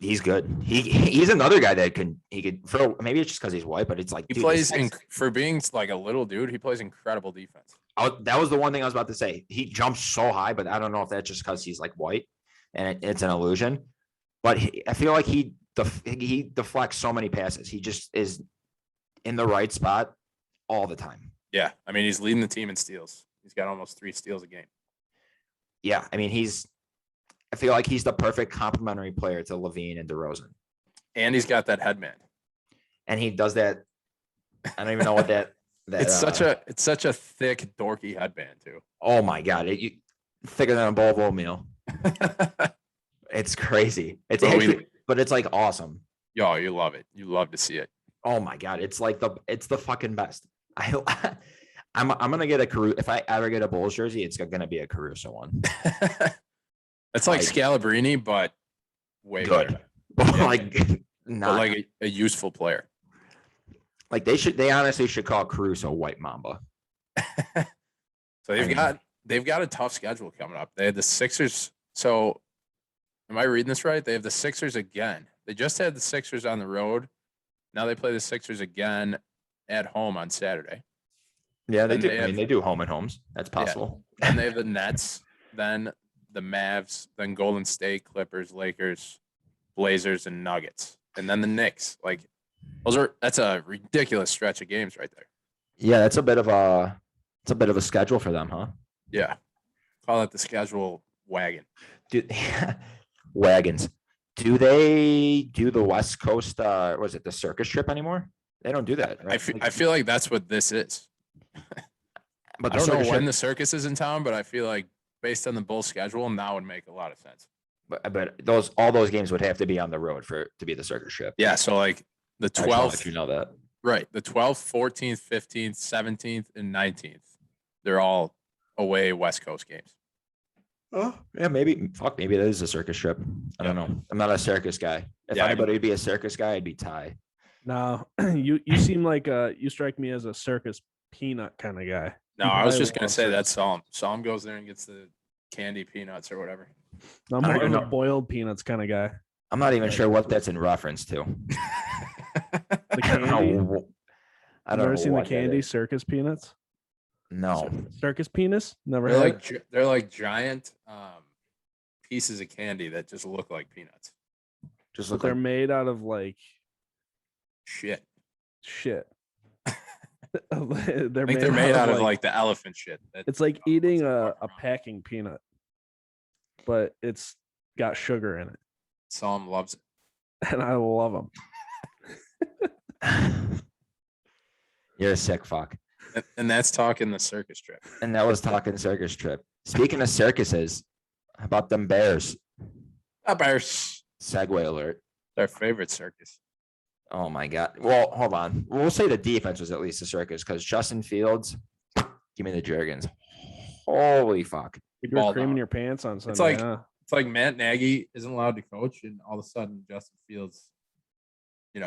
Speaker 2: he's good. He's another guy that he could for maybe it's just because he's white, but it's like
Speaker 1: He plays for being like a little dude. He plays incredible defense.
Speaker 2: That was the one thing I was about to say. He jumps so high, but I don't know if that's just because he's like white and it's an illusion. But I feel like he deflects so many passes. He just is in the right spot all the time.
Speaker 1: Yeah, I mean he's leading the team in steals. He's got almost 3 steals a game.
Speaker 2: Yeah, I mean I feel like he's the perfect complementary player to LaVine and DeRozan.
Speaker 1: And he's got that headband.
Speaker 2: And he does that. I don't even know what that.
Speaker 1: It's such a thick, dorky headband too.
Speaker 2: Oh my god, thicker than a bowl of oatmeal. It's crazy. It's but it's like awesome.
Speaker 1: Yo, you love it. You love to see it.
Speaker 2: Oh my god, it's the fucking best. I'm gonna get a Caruso. If I ever get a Bulls jersey, it's gonna be a Caruso one.
Speaker 1: It's like Scalabrini, but way
Speaker 2: good.
Speaker 1: better.
Speaker 2: Like not
Speaker 1: but like a useful player.
Speaker 2: Like they honestly should call Caruso White Mamba.
Speaker 1: So they've got a tough schedule coming up. They had the Sixers. So am I reading this right? They have the Sixers again. They just had the Sixers on the road. Now they play the Sixers again at home on Saturday.
Speaker 2: Yeah, they do. They do home and homes. That's possible.
Speaker 1: Yeah. And they have the Nets, then the Mavs, then Golden State, Clippers, Lakers, Blazers, and Nuggets, and then the Knicks. Like that's a ridiculous stretch of games right there.
Speaker 2: Yeah, that's a bit of a schedule for them, huh?
Speaker 1: Yeah, call it the schedule wagon.
Speaker 2: Wagons. Do they do the West Coast? Was it the circus trip anymore? They don't do that. Right?
Speaker 1: I feel like that's what this is.
Speaker 2: But
Speaker 1: I don't know when the circus is in town, but I feel like based on the Bulls schedule, now would make a lot of sense.
Speaker 2: But all those games would have to be on the road to be the circus trip.
Speaker 1: Yeah, so like the 12th,
Speaker 2: you know that.
Speaker 1: Right, the 12th, 14th, 15th, 17th, and 19th. They're all away West Coast games.
Speaker 2: Oh, yeah, maybe. Fuck, maybe that is a circus trip. I don't know. I'm not a circus guy. If
Speaker 1: Yeah,
Speaker 2: anybody would be a circus guy, I'd be Ty.
Speaker 3: No, you seem like you strike me as a circus peanut kind of guy.
Speaker 1: No,
Speaker 3: You
Speaker 1: I was
Speaker 3: probably
Speaker 1: just gonna
Speaker 3: love
Speaker 1: say
Speaker 3: circus.
Speaker 1: that's Psalm. Psalm goes there and gets the candy peanuts or whatever.
Speaker 3: I'm
Speaker 2: I don't
Speaker 3: more of
Speaker 2: even
Speaker 3: a
Speaker 2: know.
Speaker 3: boiled peanuts kind of guy.
Speaker 2: I'm not even sure what that's in reference to.
Speaker 3: The
Speaker 2: I don't
Speaker 3: candy.
Speaker 2: know. I
Speaker 3: You've
Speaker 2: don't
Speaker 3: never
Speaker 2: know
Speaker 3: seen the
Speaker 2: what that
Speaker 3: candy
Speaker 2: is.
Speaker 3: circus peanuts?
Speaker 2: No.
Speaker 3: Circus penis? Never
Speaker 1: They're
Speaker 3: had.
Speaker 1: like they're like giant pieces of candy that just look like peanuts.
Speaker 2: Just
Speaker 3: But
Speaker 2: look
Speaker 3: they're
Speaker 2: like
Speaker 3: made out of like
Speaker 1: Shit.
Speaker 3: shit. they're
Speaker 1: I think they're made out of like the elephant shit.
Speaker 3: it's like eating a
Speaker 1: walking around.
Speaker 3: packing peanut, but it's got sugar in it,
Speaker 1: Psalm loves it.
Speaker 3: and I love them.
Speaker 2: you're a sick fuck.
Speaker 1: And that's talking the circus trip.
Speaker 2: And that was talking circus trip. Speaking of circuses, how about them bears?
Speaker 1: Bears.
Speaker 2: Segway alert.
Speaker 1: Their favorite circus.
Speaker 2: Oh my god. Well, hold on. We'll say the defense was at least a circus because Justin Fields, give me the Jergens. Holy fuck.
Speaker 3: You're
Speaker 1: Balled
Speaker 3: creaming
Speaker 1: out.
Speaker 3: your pants on Sunday.
Speaker 1: like-
Speaker 3: huh?
Speaker 1: It's like Matt Nagy isn't allowed to coach, and all of a sudden Justin Fields, they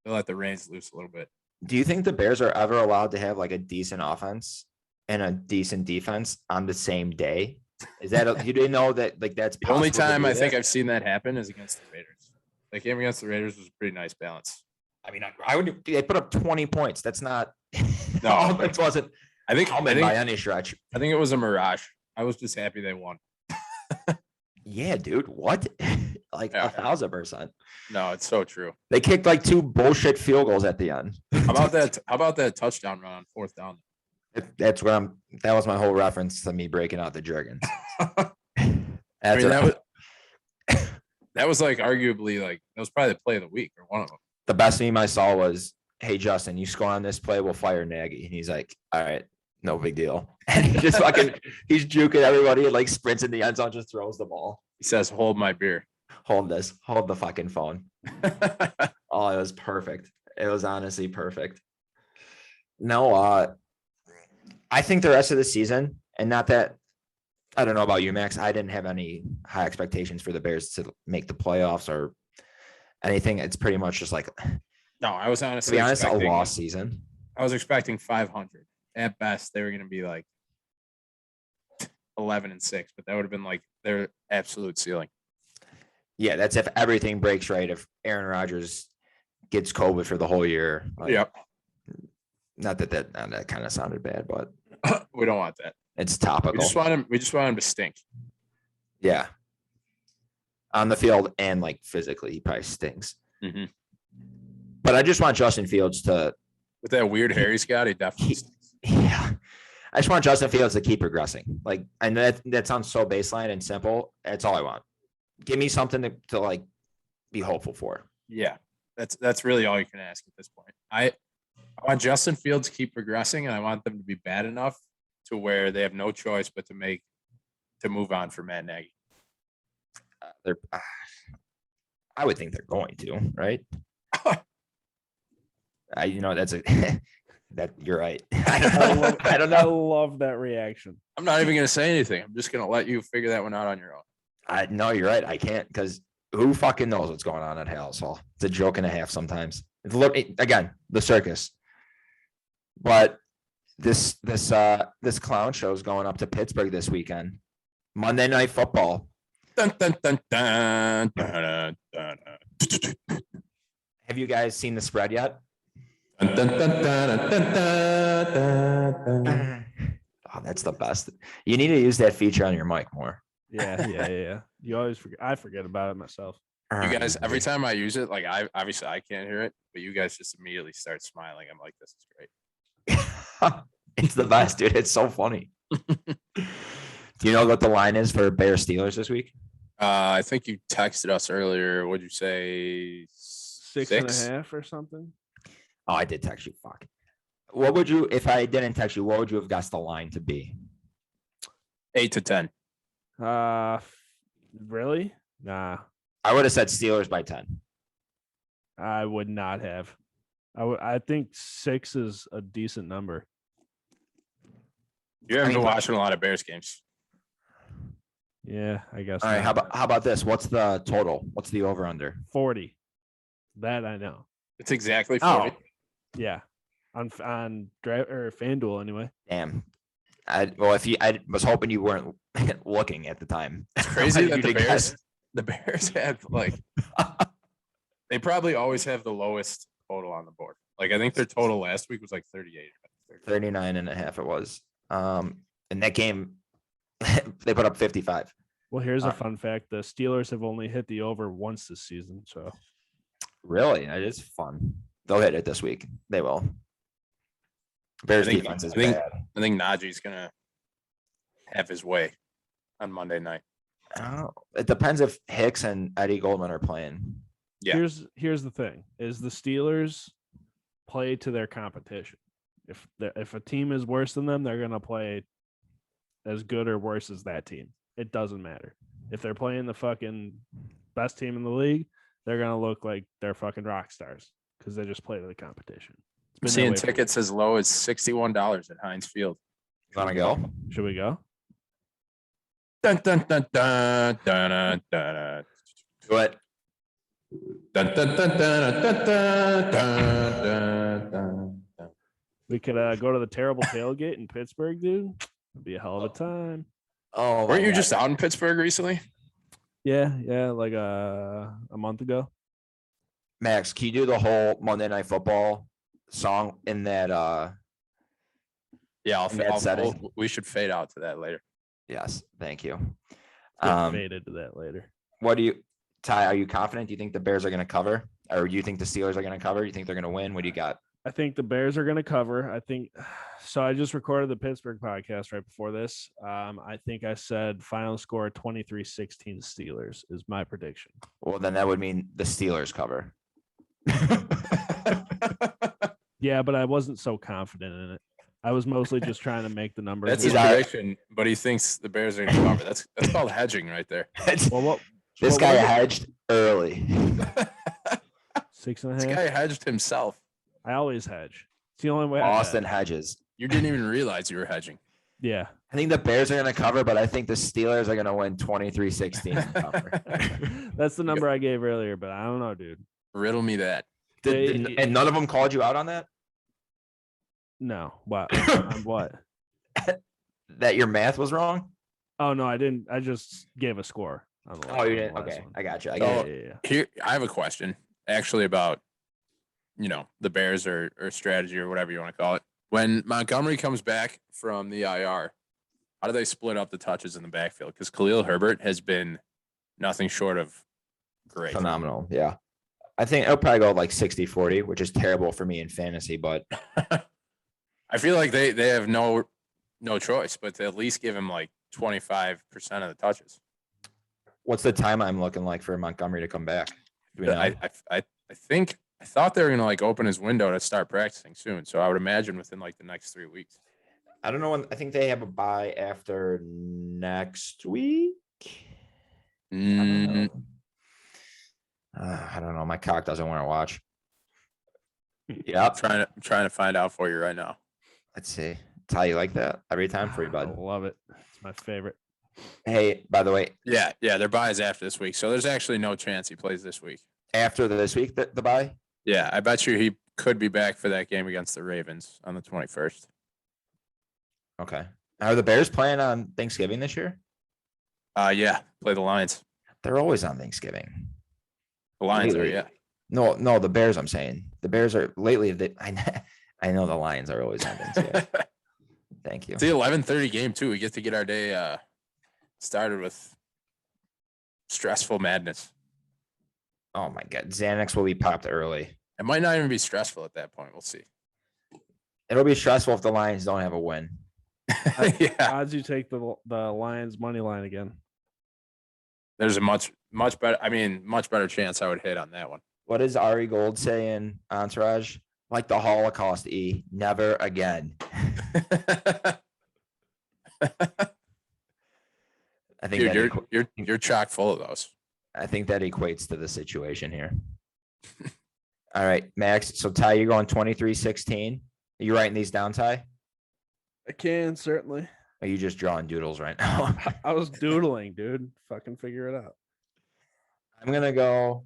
Speaker 1: let the reins loose a little bit.
Speaker 2: Do you think the Bears are ever allowed to have like a decent offense and a decent defense on the same day? Is that you didn't know that like that's
Speaker 1: The only
Speaker 2: possible to
Speaker 1: time
Speaker 2: do
Speaker 1: I think
Speaker 2: that?
Speaker 1: I've seen that happen is against the Raiders. That game against the Raiders was a pretty nice balance.
Speaker 2: I mean, I would. They put up 20 points. That's not.
Speaker 1: No.
Speaker 2: It wasn't
Speaker 1: I think
Speaker 2: coming by any stretch.
Speaker 1: it was a mirage. I was just happy they won.
Speaker 2: Yeah, dude. What? Like
Speaker 1: Yeah.
Speaker 2: 1,000%.
Speaker 1: No, it's so true.
Speaker 2: They kicked like 2 bullshit field goals at the end.
Speaker 1: How about that? How about that touchdown run on 4th down?
Speaker 2: That's where I'm. That was my whole reference to me breaking out the Jergens.
Speaker 1: I
Speaker 2: That's
Speaker 1: mean,
Speaker 2: what-
Speaker 1: that was like arguably like that was probably the play of the week or one of them.
Speaker 2: the best meme I saw was, "Hey Justin, you score on this play, we'll fire Nagy." And he's like, "All right, no big deal." And he just fucking he's juking everybody and like sprints in the end zone, just throws the ball.
Speaker 1: He says, "Hold my beer."
Speaker 2: Hold this, hold the fucking phone. Oh, it was perfect. It was honestly perfect. No, I think the rest of the season, and not that I don't know about you, Max. I didn't have any high expectations for the Bears to make the playoffs or anything. It's pretty much just like,
Speaker 1: No, I was
Speaker 2: to
Speaker 1: honestly
Speaker 2: be honest, a
Speaker 1: expecting,
Speaker 2: lost season.
Speaker 1: I was expecting 500 at best. They were going to be like 11-6, but that would have been like their absolute ceiling.
Speaker 2: Yeah, that's if everything breaks right. If Aaron Rodgers gets COVID for the whole year. Like,
Speaker 1: Yep,
Speaker 2: Not that kind of sounded bad, but
Speaker 1: we don't want that.
Speaker 2: it's
Speaker 1: We
Speaker 2: topical.
Speaker 1: just want him. We just want him to stink.
Speaker 2: Yeah. On the field and like physically, he probably stinks.
Speaker 1: Mhm.
Speaker 2: But I just want Justin Fields to,
Speaker 1: With that weird hair he's got, he definitely stinks.
Speaker 2: yeah. I just want Justin Fields to keep progressing. Like, and that sounds so baseline and simple. That's all I want. Give me something to like be hopeful for.
Speaker 1: Yeah, that's really all you can ask at this point. I want Justin Fields to keep progressing, and I want them to be bad enough to where they have no choice but to move on for Matt Nagy.
Speaker 2: They're, I would think they're going to, right? That's a that you're right. I don't
Speaker 3: I
Speaker 2: know.
Speaker 3: love that reaction.
Speaker 1: I'm not even going to say anything. I'm just going to let you figure that one out on your own.
Speaker 2: No, you're right. I can't because who fucking knows what's going on at Hallis Hall? It's a joke and a half sometimes. Again, the circus. But this clown show is going up to Pittsburgh this weekend. Monday Night Football.
Speaker 1: Dun, dun, dun, dun, dun, dun, dun.
Speaker 2: Have you guys seen the spread yet?
Speaker 1: Dun, dun, dun, dun, dun, dun, dun.
Speaker 2: Oh, that's the best. You need to use that feature on your mic more.
Speaker 3: Yeah. You always forget. I forget about it myself.
Speaker 1: You guys, every time I use it, like I can't hear it, but you guys just immediately start smiling. I'm like, this is great.
Speaker 2: It's the best, dude. It's so funny. Do you know what the line is for Bear Steelers this week?
Speaker 1: I think you texted us earlier. What'd you say?
Speaker 3: 6.5 or something.
Speaker 2: Oh, I did text you. Fuck. What would you, if I didn't text you, what would you have guessed the line to be?
Speaker 1: 8 to 10.
Speaker 3: Really? Nah,
Speaker 2: I would have said Steelers by 10.
Speaker 3: I would not have. I think 6 is a decent number.
Speaker 1: You haven't
Speaker 2: I mean,
Speaker 1: been watching a lot of Bears games.
Speaker 3: Yeah, I guess.
Speaker 2: All right,
Speaker 3: not.
Speaker 2: how about this? What's the total? What's the over under?
Speaker 3: 40? That I know.
Speaker 1: It's exactly 40.
Speaker 2: Oh,
Speaker 3: Yeah, on drive or FanDuel anyway.
Speaker 2: damn. I was hoping you weren't looking at the time.
Speaker 1: It's crazy that
Speaker 2: You did guess.
Speaker 1: the Bears have like they probably always have the lowest total on the board. Like I think their total last week was like 38.
Speaker 2: 39.5 it was. In that game, they put up 55.
Speaker 3: Well, here's a fun fact: the Steelers have only hit the over once this season. So
Speaker 2: Really? It is fun. They'll hit it this week. They will. Bears defense is bad.
Speaker 1: I think Najee's gonna have his way on Monday night.
Speaker 2: Oh, it depends if Hicks and Eddie Goldman are playing.
Speaker 1: Yeah.
Speaker 3: here's the thing: is the Steelers play to their competition. If a team is worse than them, they're gonna play as good or worse as that team. It doesn't matter. If they're playing the fucking best team in the league, they're gonna look like they're fucking rock stars because they just play to the competition.
Speaker 1: I'm seeing tickets as low as $61 at Heinz Field.
Speaker 2: You want to go?
Speaker 3: Should we go?
Speaker 1: Dun, dun, dun, dun, dun, dun, dun.
Speaker 2: Do it.
Speaker 1: Dun, dun, dun, dun, dun, dun, dun, dun, dun.
Speaker 3: We could go to the terrible tailgate in Pittsburgh, dude. It'd be a hell of a time.
Speaker 2: Oh,
Speaker 1: Weren't you just out in Pittsburgh recently?
Speaker 3: Yeah, like a month ago.
Speaker 2: Max? Can you do the whole Monday Night Football song in that?
Speaker 1: Yeah,
Speaker 2: In that setting?
Speaker 1: we should fade out to that later.
Speaker 2: Yes, thank you.
Speaker 3: Fade into that later.
Speaker 2: What do you, Ty? Are you confident? Do you think the Bears are going to cover, or do you think the Steelers are going to cover? Do you think they're going to win? What do you got?
Speaker 3: I think the Bears are going to cover. I think so. I just recorded the Pittsburgh podcast right before this. I think I said final score 23-16 Steelers is my prediction.
Speaker 2: Well, then that would mean the Steelers cover.
Speaker 3: Yeah, but I wasn't so confident in it. I was mostly just trying to make the numbers.
Speaker 1: That's his
Speaker 2: He's out.
Speaker 1: prediction, but he thinks the Bears are going to cover. That's called hedging right there.
Speaker 3: Well,
Speaker 2: This
Speaker 3: what
Speaker 2: guy
Speaker 3: was it?
Speaker 2: hedged early.
Speaker 3: 6.5.
Speaker 1: This guy hedged himself.
Speaker 3: I always hedge. It's the only way. I
Speaker 2: Austin
Speaker 3: hedge.
Speaker 2: hedges.
Speaker 1: You didn't even realize you were hedging.
Speaker 3: Yeah.
Speaker 2: I think the Bears are going to cover, but I think the Steelers are going to win 23-16 and cover.
Speaker 3: That's the number I gave earlier, but I don't know, dude.
Speaker 1: Riddle me that.
Speaker 2: And none of them called you out on that?
Speaker 3: No. What? On what?
Speaker 2: That your math was wrong?
Speaker 3: Oh no, I didn't. I just gave a score. On the
Speaker 2: Oh, you
Speaker 3: on the
Speaker 2: didn't?
Speaker 3: last
Speaker 2: Okay.
Speaker 3: one.
Speaker 2: I got you. I
Speaker 3: Yeah,
Speaker 2: got
Speaker 3: yeah,
Speaker 2: you.
Speaker 3: yeah.
Speaker 1: Here, I have a question actually about, the Bears or strategy or whatever you want to call it. When Montgomery comes back from the IR, how do they split up the touches in the backfield? Because Khalil Herbert has been nothing short of great.
Speaker 2: Phenomenal. Yeah. I think it'll probably go like 60-40, which is terrible for me in fantasy, but
Speaker 1: I feel like they have no choice but to at least give him like 25% of the touches.
Speaker 2: what's the time I'm looking like for Montgomery to come back? Do we know?
Speaker 1: I thought they were gonna like open his window to start practicing soon. So I would imagine within like the next 3 weeks.
Speaker 2: I don't know when. I think they have a bye after next week. I don't know. I don't know. My cock doesn't want to watch. Yep.
Speaker 1: I'm trying to find out for you right now.
Speaker 2: Let's see. Ty, you like that? Every time for you,
Speaker 3: I
Speaker 2: bud.
Speaker 3: love it. It's my favorite.
Speaker 2: Hey, by the way,
Speaker 1: Yeah, their bye is after this week. So there's actually no chance he plays this week.
Speaker 2: after this week, the bye.
Speaker 1: Yeah, I bet you he could be back for that game against the Ravens on the 21st.
Speaker 2: Okay. Are the Bears playing on Thanksgiving this year?
Speaker 1: Yeah, play the Lions.
Speaker 2: They're always on Thanksgiving.
Speaker 1: The Lions are,
Speaker 2: Lately.
Speaker 1: yeah.
Speaker 2: No, the Bears. I'm saying the Bears are lately. I know the Lions are always on Thanksgiving. Thank you.
Speaker 1: It's the 11:30 game too. We get to get our day started with stressful madness.
Speaker 2: Oh my God, Xanax will be popped early.
Speaker 1: It might not even be stressful at that point. We'll see.
Speaker 2: It'll be stressful if the Lions don't have a win.
Speaker 1: Yeah,
Speaker 3: Odds you take the Lions money line again.
Speaker 1: there's a much better. I mean, much better chance I would hit on that one.
Speaker 2: What does Ari Gold say in Entourage? Like the Holocaust, never again. I think
Speaker 1: Dude,
Speaker 2: that
Speaker 1: you're chock full of those.
Speaker 2: I think that equates to the situation here. All right, Max. So Ty, you're going 23-16. Are you writing these down, Ty?
Speaker 3: I can certainly.
Speaker 2: Are you just drawing doodles right now?
Speaker 3: I was doodling, dude. Fucking figure it out.
Speaker 2: I'm gonna go.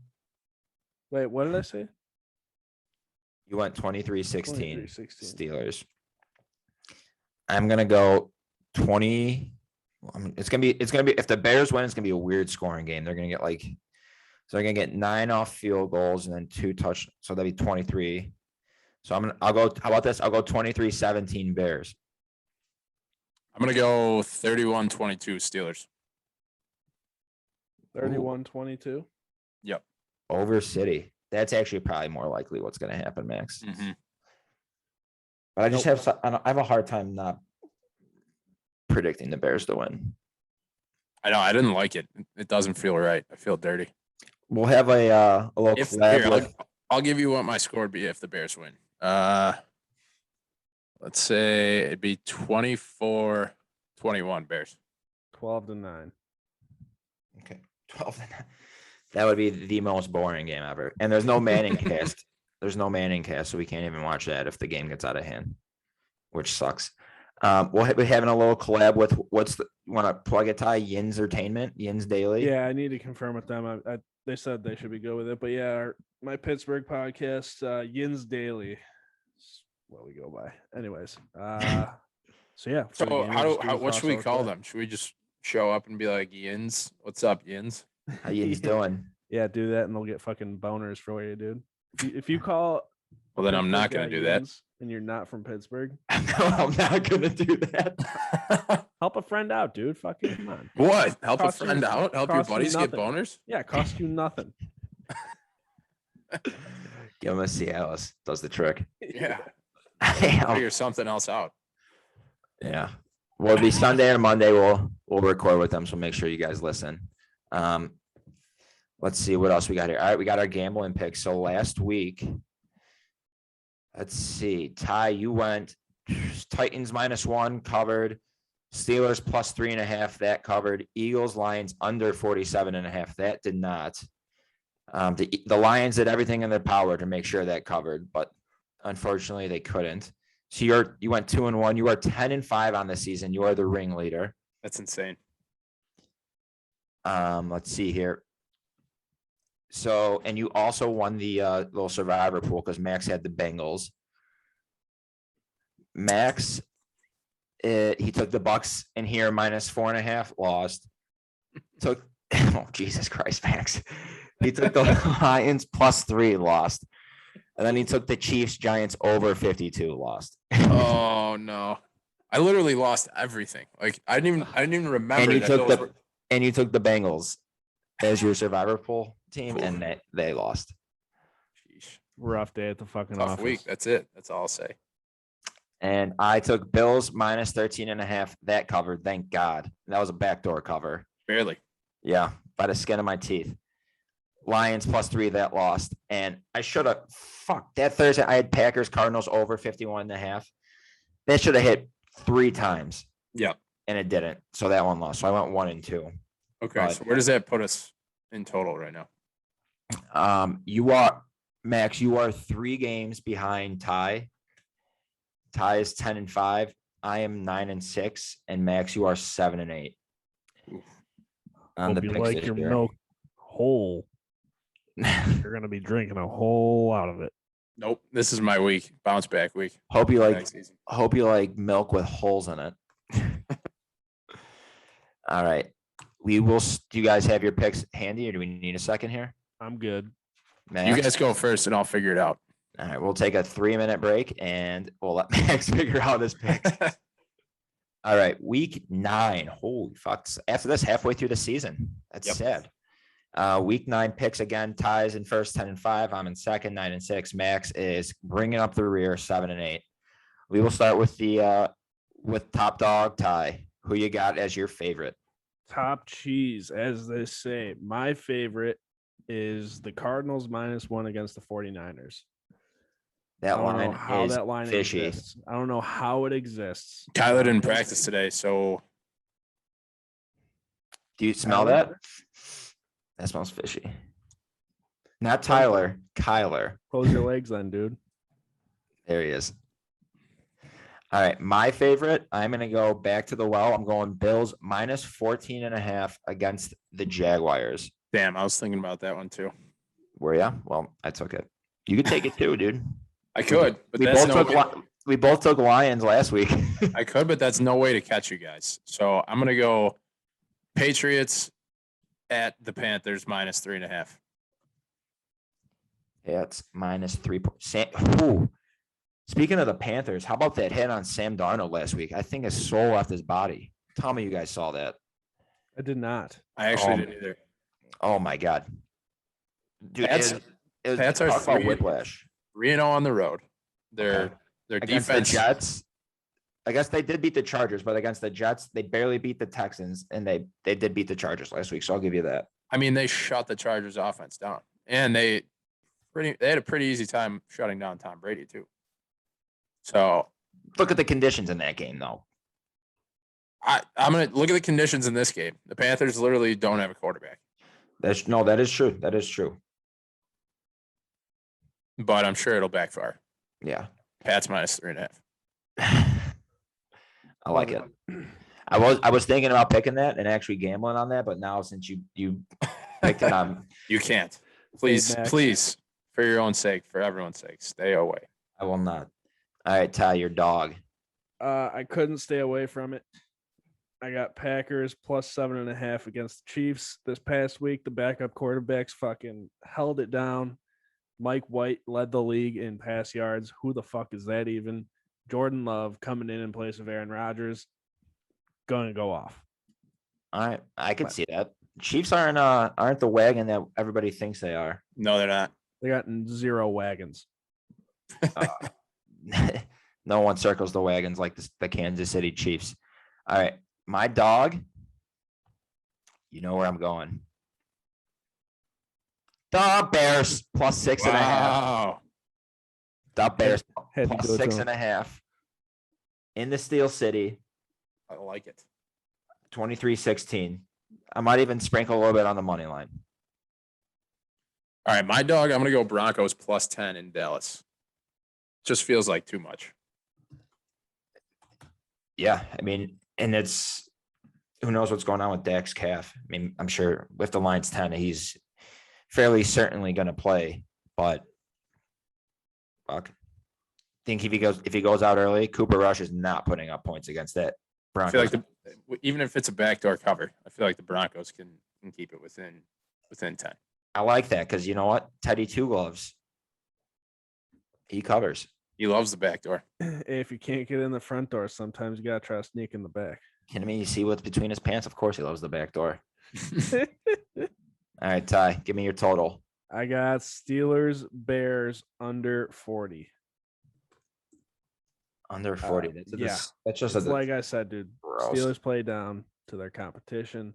Speaker 3: Wait, what did I say?
Speaker 2: You went 23-16
Speaker 3: 23-16.
Speaker 2: Steelers. I'm gonna go 20. It's gonna be if the Bears win, it's gonna be a weird scoring game. They're gonna get they're gonna get 9 off field goals and then 2 touch. So that'd be 23. So I'll go. How about this? I'll go 23-17 Bears.
Speaker 1: I'm gonna go 31-22 Steelers.
Speaker 3: 31-22.
Speaker 1: Yep.
Speaker 2: Over City. That's actually probably more likely what's gonna happen, Max.
Speaker 1: Mm-hmm.
Speaker 2: But I just I have a hard time not predicting the Bears to win.
Speaker 1: I know. I didn't like it. It doesn't feel right. I feel dirty.
Speaker 2: We'll have a little collab.
Speaker 1: I'll give you what my score would be if the Bears win. Let's say it'd be 24-21 Bears.
Speaker 3: 12-9.
Speaker 2: Okay, 12. That would be the most boring game ever. And there's no Manning cast. There's no Manning cast, so we can't even watch that if the game gets out of hand, which sucks. We'll be having a little collab with you want to plug it, Ty? Yin's Entertainment, Yin's Daily.
Speaker 3: Yeah, I need to confirm with them. They said they should be good with it, but yeah, my Pittsburgh podcast, Yin's Daily, is what we go by. Anyways, so yeah.
Speaker 1: So what should we call them? Should we just show up and be like, Yins? What's up, Yins?
Speaker 2: How Yin's doing?
Speaker 3: Yeah, do that, and they'll get fucking boners for you, dude. If you call,
Speaker 1: well, then I'm not gonna do that.
Speaker 3: And you're not from Pittsburgh.
Speaker 2: I'm not gonna do that.
Speaker 3: Help a friend out, dude. Fucking come on.
Speaker 1: What? Help a friend out? Help your buddies get boners?
Speaker 3: Yeah, cost you nothing.
Speaker 2: Give him a Cialis. Does the trick.
Speaker 1: Yeah.
Speaker 2: I'll
Speaker 1: figure something else out.
Speaker 2: Yeah. Well, it'll be Sunday and Monday. We'll record with them, so make sure you guys listen. Let's see what else we got here. All right, we got our gambling picks. So last week, let's see. Ty, you went Titans -1 covered. Steelers +3.5 that covered. Eagles Lions under 47.5 that did not. The Lions did everything in their power to make sure that covered, but unfortunately they couldn't. So you went 2-1. You are 10-5 on the season. You are the ringleader.
Speaker 1: That's insane.
Speaker 2: Let's see here. So, and you also won the little survivor pool because Max had the Bengals. Max, he took the Bucks in here -4.5, lost. Took, oh Jesus Christ, Max. He took the Lions +3, lost. And then he took the Chiefs Giants over 52, lost.
Speaker 1: Oh no. I literally lost everything. Like I didn't even remember.
Speaker 2: And you took the Bengals as your survivor pool team, and they lost.
Speaker 1: Sheesh.
Speaker 3: Rough day at the fucking
Speaker 1: Tough
Speaker 3: office.
Speaker 1: week. That's it. That's all I'll say.
Speaker 2: And I took Bills -13.5. That covered. Thank God. That was a backdoor cover.
Speaker 1: Barely.
Speaker 2: Yeah, by the skin of my teeth. Lions +3 that lost. And I should have that Thursday. I had Packers Cardinals over 51.5. That should have hit 3 times.
Speaker 1: Yeah.
Speaker 2: And it didn't. So that one lost. So I went 1-2.
Speaker 1: Okay. So where does that put us in total right now?
Speaker 2: You are Max, you are 3 games behind Ty. Ty is 10-5. I am 9-6, and Max, you are 7-8. On the picks
Speaker 3: like
Speaker 2: this
Speaker 3: your
Speaker 2: year.
Speaker 3: milk whole. You're gonna be drinking a whole lot of it.
Speaker 1: Nope. This is my week. Bounce back week.
Speaker 2: Hope you
Speaker 1: Next season.
Speaker 2: like milk with holes in it. All right. We will. Do you guys have your picks handy, or do we need a second here?
Speaker 3: I'm good.
Speaker 2: Max?
Speaker 1: You guys go first, and I'll figure it out.
Speaker 2: All right. We'll take a 3-minute break, and we'll let Max figure out his picks. All right. Week 9. Holy fuck. After this, halfway through the season. That's sad. Week 9 picks again. Ties in first 10-5. I'm in second 9-6. Max is bringing up the rear 7-8. We will start with the top dog Ty. Who you got as your favorite?
Speaker 3: Top cheese, as they say. My favorite is the Cardinals -1 against the 49ers.
Speaker 2: That
Speaker 3: I don't know
Speaker 2: line
Speaker 3: how
Speaker 2: is
Speaker 3: that line
Speaker 2: fishy.
Speaker 3: exists. I don't know how it exists.
Speaker 1: Kyler didn't practice today, so
Speaker 2: Do you smell that? That smells fishy. Not Tyler, Kyler.
Speaker 3: Close your legs then, dude.
Speaker 2: There he is. All right, my favorite. I'm gonna go back to the well. I'm going Bills minus 14.5 against the Jaguars.
Speaker 1: Damn, I was thinking about that one too.
Speaker 2: Were ya? Well, I took it. You could take it too, dude.
Speaker 1: I could, but
Speaker 2: We
Speaker 1: that's
Speaker 2: both
Speaker 1: no
Speaker 2: took
Speaker 1: way,
Speaker 2: we both took Lions last week.
Speaker 1: I could, but that's no way to catch you guys. So I'm gonna go Patriots at the Panthers minus 3.5.
Speaker 2: Yeah, it's minus 3. Ooh. Speaking of the Panthers, how about that hit on Sam Darnold last week? I think his soul left his body. Tell me you guys saw that.
Speaker 3: I did not.
Speaker 1: I actually
Speaker 2: Oh,
Speaker 1: didn't either.
Speaker 2: Oh my god, dude!
Speaker 1: Pats-
Speaker 2: It was
Speaker 1: Pats are
Speaker 2: talk about
Speaker 1: 3
Speaker 2: whiplash
Speaker 1: 3-0 on the road. Their
Speaker 2: Okay.
Speaker 1: their
Speaker 2: against
Speaker 1: defense.
Speaker 2: the Jets. I guess they did beat the Chargers, but against the Jets, they barely beat the Texans, and they did beat the Chargers last week. So I'll give you that.
Speaker 1: I mean, they shut the Chargers offense down, and they had a pretty easy time shutting down Tom Brady too. So
Speaker 2: Look at the conditions in that game, though.
Speaker 1: I'm gonna look at the conditions in this game. The Panthers literally don't have a quarterback,
Speaker 2: That is true. That is true.
Speaker 1: but I'm sure it'll backfire.
Speaker 2: Yeah,
Speaker 1: Pats minus 3.5.
Speaker 2: I like it. I was thinking about picking that and actually gambling on that, but now since you picked it,
Speaker 1: You can't. Please,
Speaker 3: Max.
Speaker 1: please, for your own sake, for everyone's sake, stay away.
Speaker 2: I will not. All right, Ty, your dog.
Speaker 3: I couldn't stay away from it. I got Packers plus 7.5 against the Chiefs this past week. The backup quarterbacks fucking held it down. Mike White led the league in pass yards. Who the fuck is that even? Jordan Love coming in place of Aaron Rodgers. Going to go off.
Speaker 2: All right, I could see that. Chiefs aren't the wagon that everybody thinks they are.
Speaker 1: No, they're not.
Speaker 3: They got 0 wagons.
Speaker 2: No one circles the wagons like the Kansas City Chiefs. All right, my dog. You know where I'm going. The Bears plus 6.5.
Speaker 1: Wow.
Speaker 2: The Bears
Speaker 3: Had to
Speaker 2: plus
Speaker 3: go to
Speaker 2: 6.5 in the Steel City.
Speaker 1: I like it.
Speaker 2: 23-16. I might even sprinkle a little bit on the money line.
Speaker 1: All right, my dog, I'm going to go Broncos plus 10 in Dallas. Just feels like too much.
Speaker 2: Yeah, I mean, and it's who knows what's going on with Dak's calf. I mean, I'm sure with the line's 10, he's fairly certainly going to play, but fuck. Think if he goes out early, Cooper Rush is not putting up points against that
Speaker 1: I feel
Speaker 2: Broncos.
Speaker 1: like even if it's a backdoor cover, I feel like the Broncos can keep it within 10.
Speaker 2: I like that because you know what? Teddy Two Gloves. He covers.
Speaker 1: He loves the backdoor.
Speaker 3: If you can't get in the front door, sometimes you got to try to sneak in the back.
Speaker 2: Kidding me? You see what's between his pants? Of course he loves the back door. All right, Ty, give me your total.
Speaker 3: I got Steelers, Bears under 40.
Speaker 2: Under 40. That's just
Speaker 3: It's like I said, dude.
Speaker 2: gross.
Speaker 3: Steelers play down to their competition.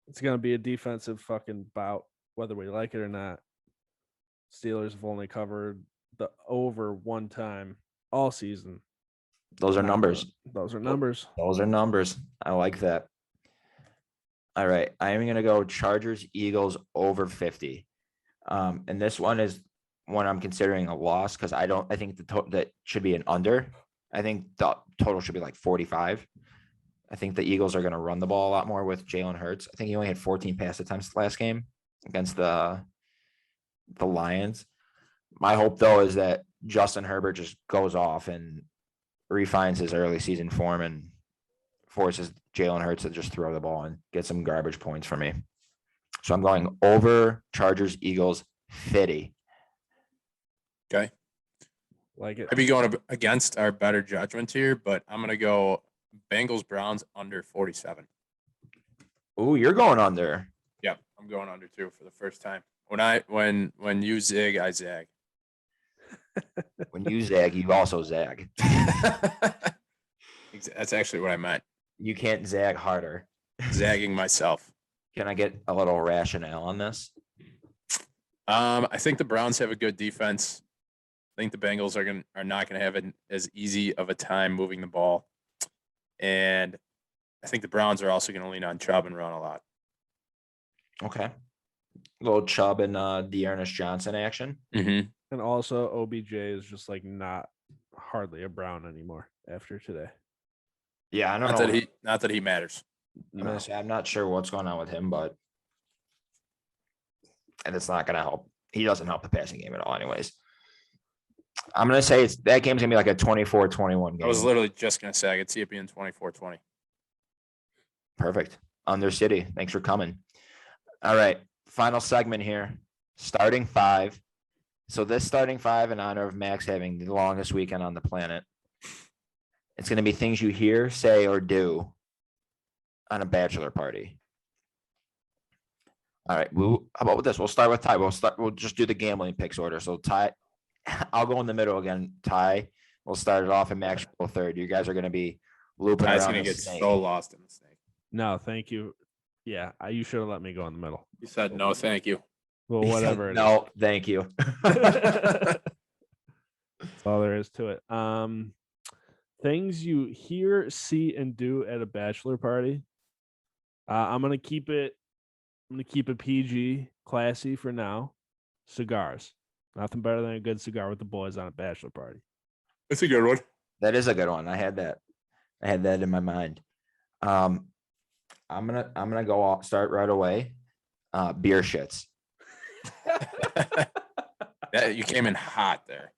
Speaker 3: It's going to be a defensive fucking bout, whether we like it or not. Steelers have only covered the over one time all season.
Speaker 2: Those are numbers.
Speaker 3: Those are numbers.
Speaker 2: Those are numbers. I like that. All right. I am going to go Chargers, Eagles over 50. And this one is one I'm considering a loss because I think that should be an under. I think the total should be like 45. I think the Eagles are going to run the ball a lot more with Jalen Hurts. I think he only had 14 pass attempts last game against the Lions. My hope, though, is that Justin Herbert just goes off and refines his early season form and forces Jalen Hurts to just throw the ball and get some garbage points for me. So I'm going over Chargers, Eagles, 50.
Speaker 1: Okay.
Speaker 3: Like it.
Speaker 1: I'd be going against our better judgment here, but I'm going to go Bengals, Browns under 47.
Speaker 2: Ooh, you're going under.
Speaker 1: Yeah, I'm going under too for the first time. When you zig, I zag.
Speaker 2: When you zag, you also zag.
Speaker 1: That's actually what I meant.
Speaker 2: You can't zag harder.
Speaker 1: Zagging myself.
Speaker 2: Can I get a little rationale on this?
Speaker 1: I think the Browns have a good defense. I think the Bengals are not going to have as easy of a time moving the ball, and I think the Browns are also going to lean on Chubb and run a lot.
Speaker 2: Okay. Little Chubb and Dearness Johnson action.
Speaker 1: Mm-hmm.
Speaker 3: And also, OBJ is just like not hardly a Brown anymore. after today.
Speaker 2: Yeah, I don't know.
Speaker 1: Not that he matters.
Speaker 2: I'm gonna say I'm not sure what's going on with him, but and it's not gonna help. He doesn't help the passing game at all, anyways. I'm gonna say that game's gonna be like a 24-21 game.
Speaker 1: I was literally just gonna say I could see it being 24-20.
Speaker 2: Perfect. Under City. Thanks for coming. All right. Final segment here. Starting five. So this starting five in honor of Max having the longest weekend on the planet. It's going to be things you hear, say, or do on a bachelor party. All right. How about with this? We'll start with Ty. We'll just do the gambling picks order. So Ty, I'll go in the middle again. Ty, we'll start it off and Max will go third. You guys are going to be looping
Speaker 1: Ty's
Speaker 2: around.
Speaker 1: gonna get so lost in the snake.
Speaker 3: No, thank you. Yeah, you should have let me go in the middle.
Speaker 1: You said no, thank you.
Speaker 3: Well, whatever it is.
Speaker 2: No, thank you.
Speaker 3: That's all there is to it. Things you hear, see, and do at a bachelor party. I'm gonna keep it PG, classy for now. Cigars. Nothing better than a good cigar with the boys on a bachelor party.
Speaker 1: It's a good one.
Speaker 2: That is a good one. I had that in my mind. I'm gonna go off, start right away. Beer shits.
Speaker 1: You came in hot there.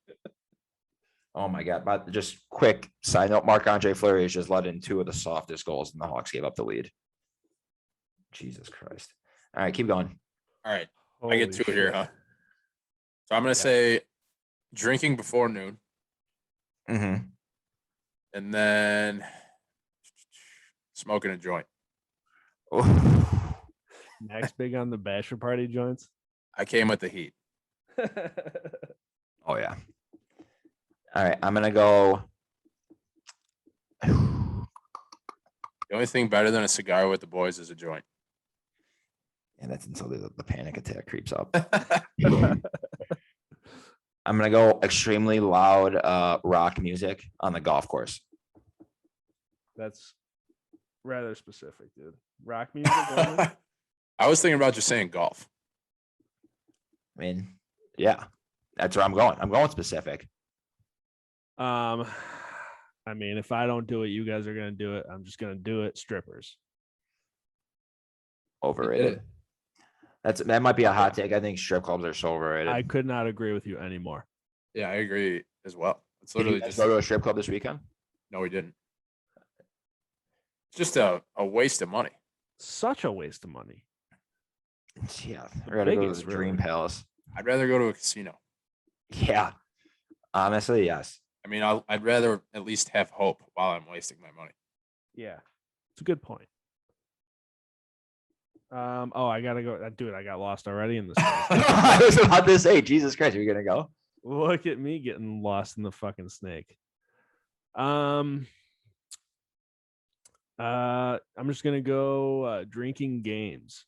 Speaker 2: Oh my god! But just quick side note: Marc-Andre Fleury has just let in 2 of the softest goals, and the Hawks gave up the lead. Jesus Christ! All right, keep going.
Speaker 1: All right, I
Speaker 3: Holy
Speaker 1: get 2
Speaker 3: shit.
Speaker 1: here, huh? So I'm gonna say drinking before noon,
Speaker 2: Mm-hmm.
Speaker 1: and then smoking a joint.
Speaker 3: Max big on the bachelor party joints.
Speaker 1: I came with the heat.
Speaker 2: Oh yeah. All right, I'm gonna go.
Speaker 1: The only thing better than a cigar with the boys is a joint.
Speaker 2: And that's until the panic attack creeps up. I'm gonna go extremely loud rock music on the golf course.
Speaker 3: That's rather specific, dude. Rock music. only?
Speaker 1: I was thinking about just saying golf.
Speaker 2: I mean, yeah, that's where I'm going. I'm going specific.
Speaker 3: I mean, if I don't do it, you guys are gonna do it. I'm just gonna do it. Strippers.
Speaker 2: Overrated. That might be a hot take. I think strip clubs are so overrated.
Speaker 3: I could not agree with you anymore.
Speaker 1: Yeah, I agree as well. It's
Speaker 2: Did you
Speaker 1: literally
Speaker 2: guys
Speaker 1: just
Speaker 2: go to a strip club this weekend?
Speaker 1: no, we didn't. It's just a waste of money.
Speaker 3: Such a waste of money.
Speaker 2: Yeah, I'd rather go to the
Speaker 3: biggest,
Speaker 2: Dream
Speaker 3: really.
Speaker 2: Palace.
Speaker 1: I'd rather go to a casino.
Speaker 2: Yeah, honestly, yes.
Speaker 1: I mean, I'd rather at least have hope while I'm wasting my money.
Speaker 3: Yeah, it's a good point. Oh, I gotta go. Dude, I got lost already in this.
Speaker 2: I was about to say, Jesus Christ, you're gonna go?
Speaker 3: Look at me getting lost in the fucking snake. I'm just gonna go drinking games.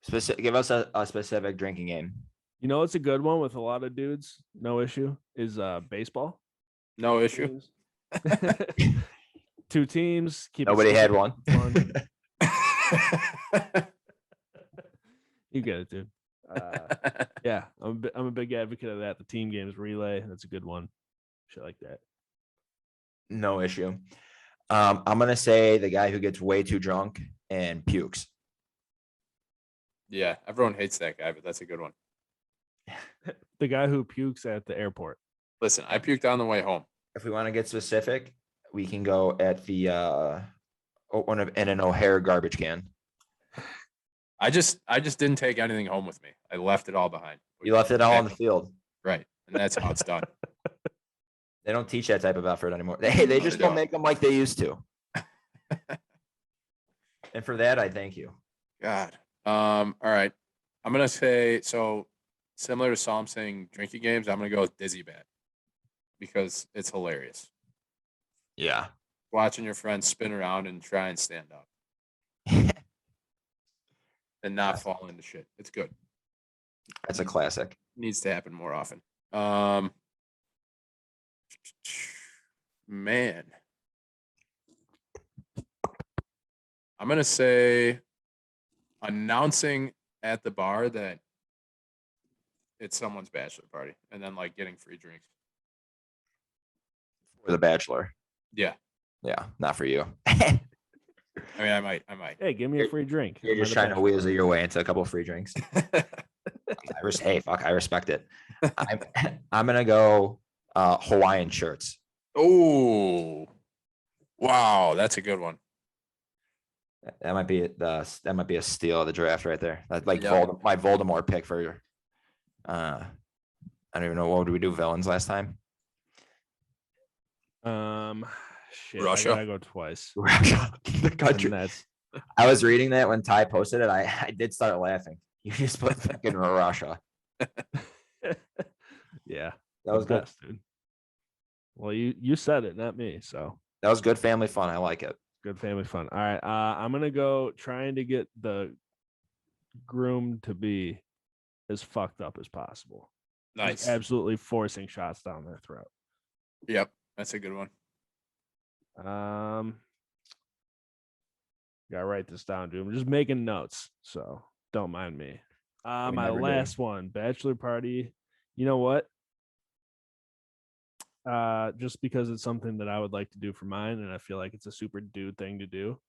Speaker 2: Give us a specific drinking game.
Speaker 3: You know, it's a good one with a lot of dudes. No issue is baseball.
Speaker 1: No issue.
Speaker 3: 2 teams. Keep it
Speaker 2: Nobody had
Speaker 3: simple,
Speaker 2: one.
Speaker 3: fun. You get it, dude. Yeah, I'm a big advocate of that. The team games relay, that's a good one. Shit like that.
Speaker 2: No issue. I'm gonna say the guy who gets way too drunk and pukes.
Speaker 1: Yeah, everyone hates that guy, but that's a good one.
Speaker 3: The guy who pukes at the airport.
Speaker 1: Listen, I puked on the way home.
Speaker 2: If we want to get specific, we can go at the in an O'Hare garbage can.
Speaker 1: I just didn't take anything home with me. I left it all behind.
Speaker 2: You left it all on the field.
Speaker 1: Right, and that's how it's done.
Speaker 2: They don't teach that type of effort anymore. They just don't make them like they used to. And for that, I thank you.
Speaker 1: God. All right. I'm gonna say so similar to Psalm saying drinking games. I'm gonna go with Dizzy Bat because it's hilarious
Speaker 2: Yeah.
Speaker 1: watching your friends spin around and try and stand up and not fall into shit. It's good.
Speaker 2: That's a classic.
Speaker 1: Needs to happen more often. Man, I'm gonna say announcing at the bar that it's someone's bachelor party and then like getting free drinks.
Speaker 2: For the Bachelor.
Speaker 1: Yeah.
Speaker 2: Yeah, not for you.
Speaker 1: I mean, I might.
Speaker 3: Hey, give me a free drink.
Speaker 2: You're
Speaker 3: Am I
Speaker 2: just
Speaker 3: the
Speaker 2: trying to
Speaker 3: bachelor?
Speaker 2: weasel your way into a couple of free drinks. Hey, fuck, I respect it. I'm gonna go Hawaiian shirts.
Speaker 1: Oh, wow, that's a good one.
Speaker 2: That might be a steal of the draft right there. That's like
Speaker 1: Yeah.
Speaker 2: my Voldemort pick for I don't even know, what did we do villains last time?
Speaker 3: Shit,
Speaker 1: Russia.
Speaker 3: I gotta go twice.
Speaker 2: Russia, the country.
Speaker 3: And that's
Speaker 2: I was reading that when Ty posted it. I did start laughing. You just put fucking Russia.
Speaker 3: yeah,
Speaker 2: That was
Speaker 3: the
Speaker 2: good.
Speaker 3: best, dude. Well, you said it, not me. So
Speaker 2: That was good family fun. I like it.
Speaker 3: good family fun. All right, I'm gonna go trying to get the groom to be as fucked up as possible. Just
Speaker 1: Nice.
Speaker 3: absolutely forcing shots down their throat.
Speaker 1: Yep, that's a good one.
Speaker 3: Gotta write this down, dude. I'm just making notes, so don't mind me.
Speaker 2: We
Speaker 3: My
Speaker 2: never do.
Speaker 3: last one, bachelor party. You know what? Just because it's something that I would like to do for mine, and I feel like it's a super dude thing to do.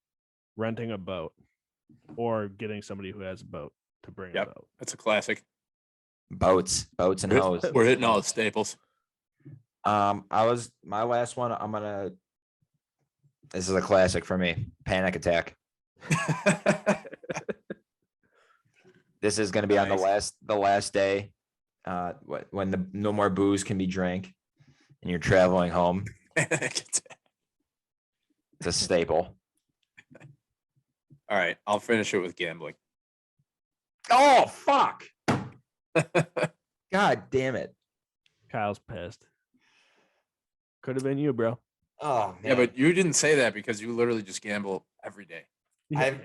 Speaker 3: Renting a boat or getting somebody who has a boat to bring
Speaker 1: Yep.
Speaker 3: a boat.
Speaker 1: That's a classic.
Speaker 2: Boats and hoes.
Speaker 1: We're hitting all the staples.
Speaker 2: My last one. This is a classic for me. Panic attack. This is going to be on
Speaker 1: Nice.
Speaker 2: the last day, when no more booze can be drank, and you're traveling home. It's a staple.
Speaker 1: All right, I'll finish it with gambling.
Speaker 2: Oh fuck! God damn it!
Speaker 3: Kyle's pissed. Could have been you, bro.
Speaker 2: Oh man.
Speaker 1: Yeah, but you didn't say that because you literally just gamble every day.
Speaker 2: I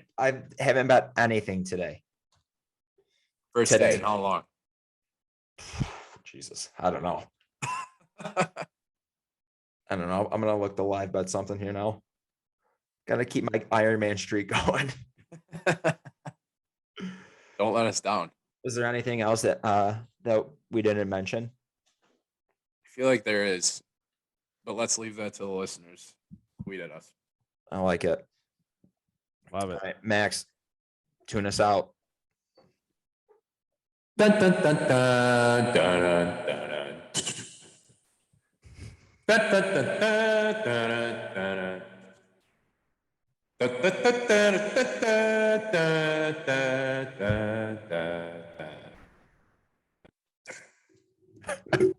Speaker 2: haven't bet anything today.
Speaker 1: First
Speaker 2: Today.
Speaker 1: day in how long?
Speaker 2: Jesus, I don't know. I don't know. I'm gonna look the live bet something here now. Gotta keep my Iron Man streak going.
Speaker 1: Don't let us down.
Speaker 2: Is there anything else that we didn't mention?
Speaker 1: I feel like there is, but let's leave that to the listeners. Tweet at us.
Speaker 2: I like it.
Speaker 3: Love it.
Speaker 2: All right, Max, tune us out.
Speaker 1: Dun, dun, dun, dun, dun, dun, dun. Dun, dun, dun, dun, dun, dun, dun. Dun, dun, dun, dun, dun, dun, dun, dun, dun, dun.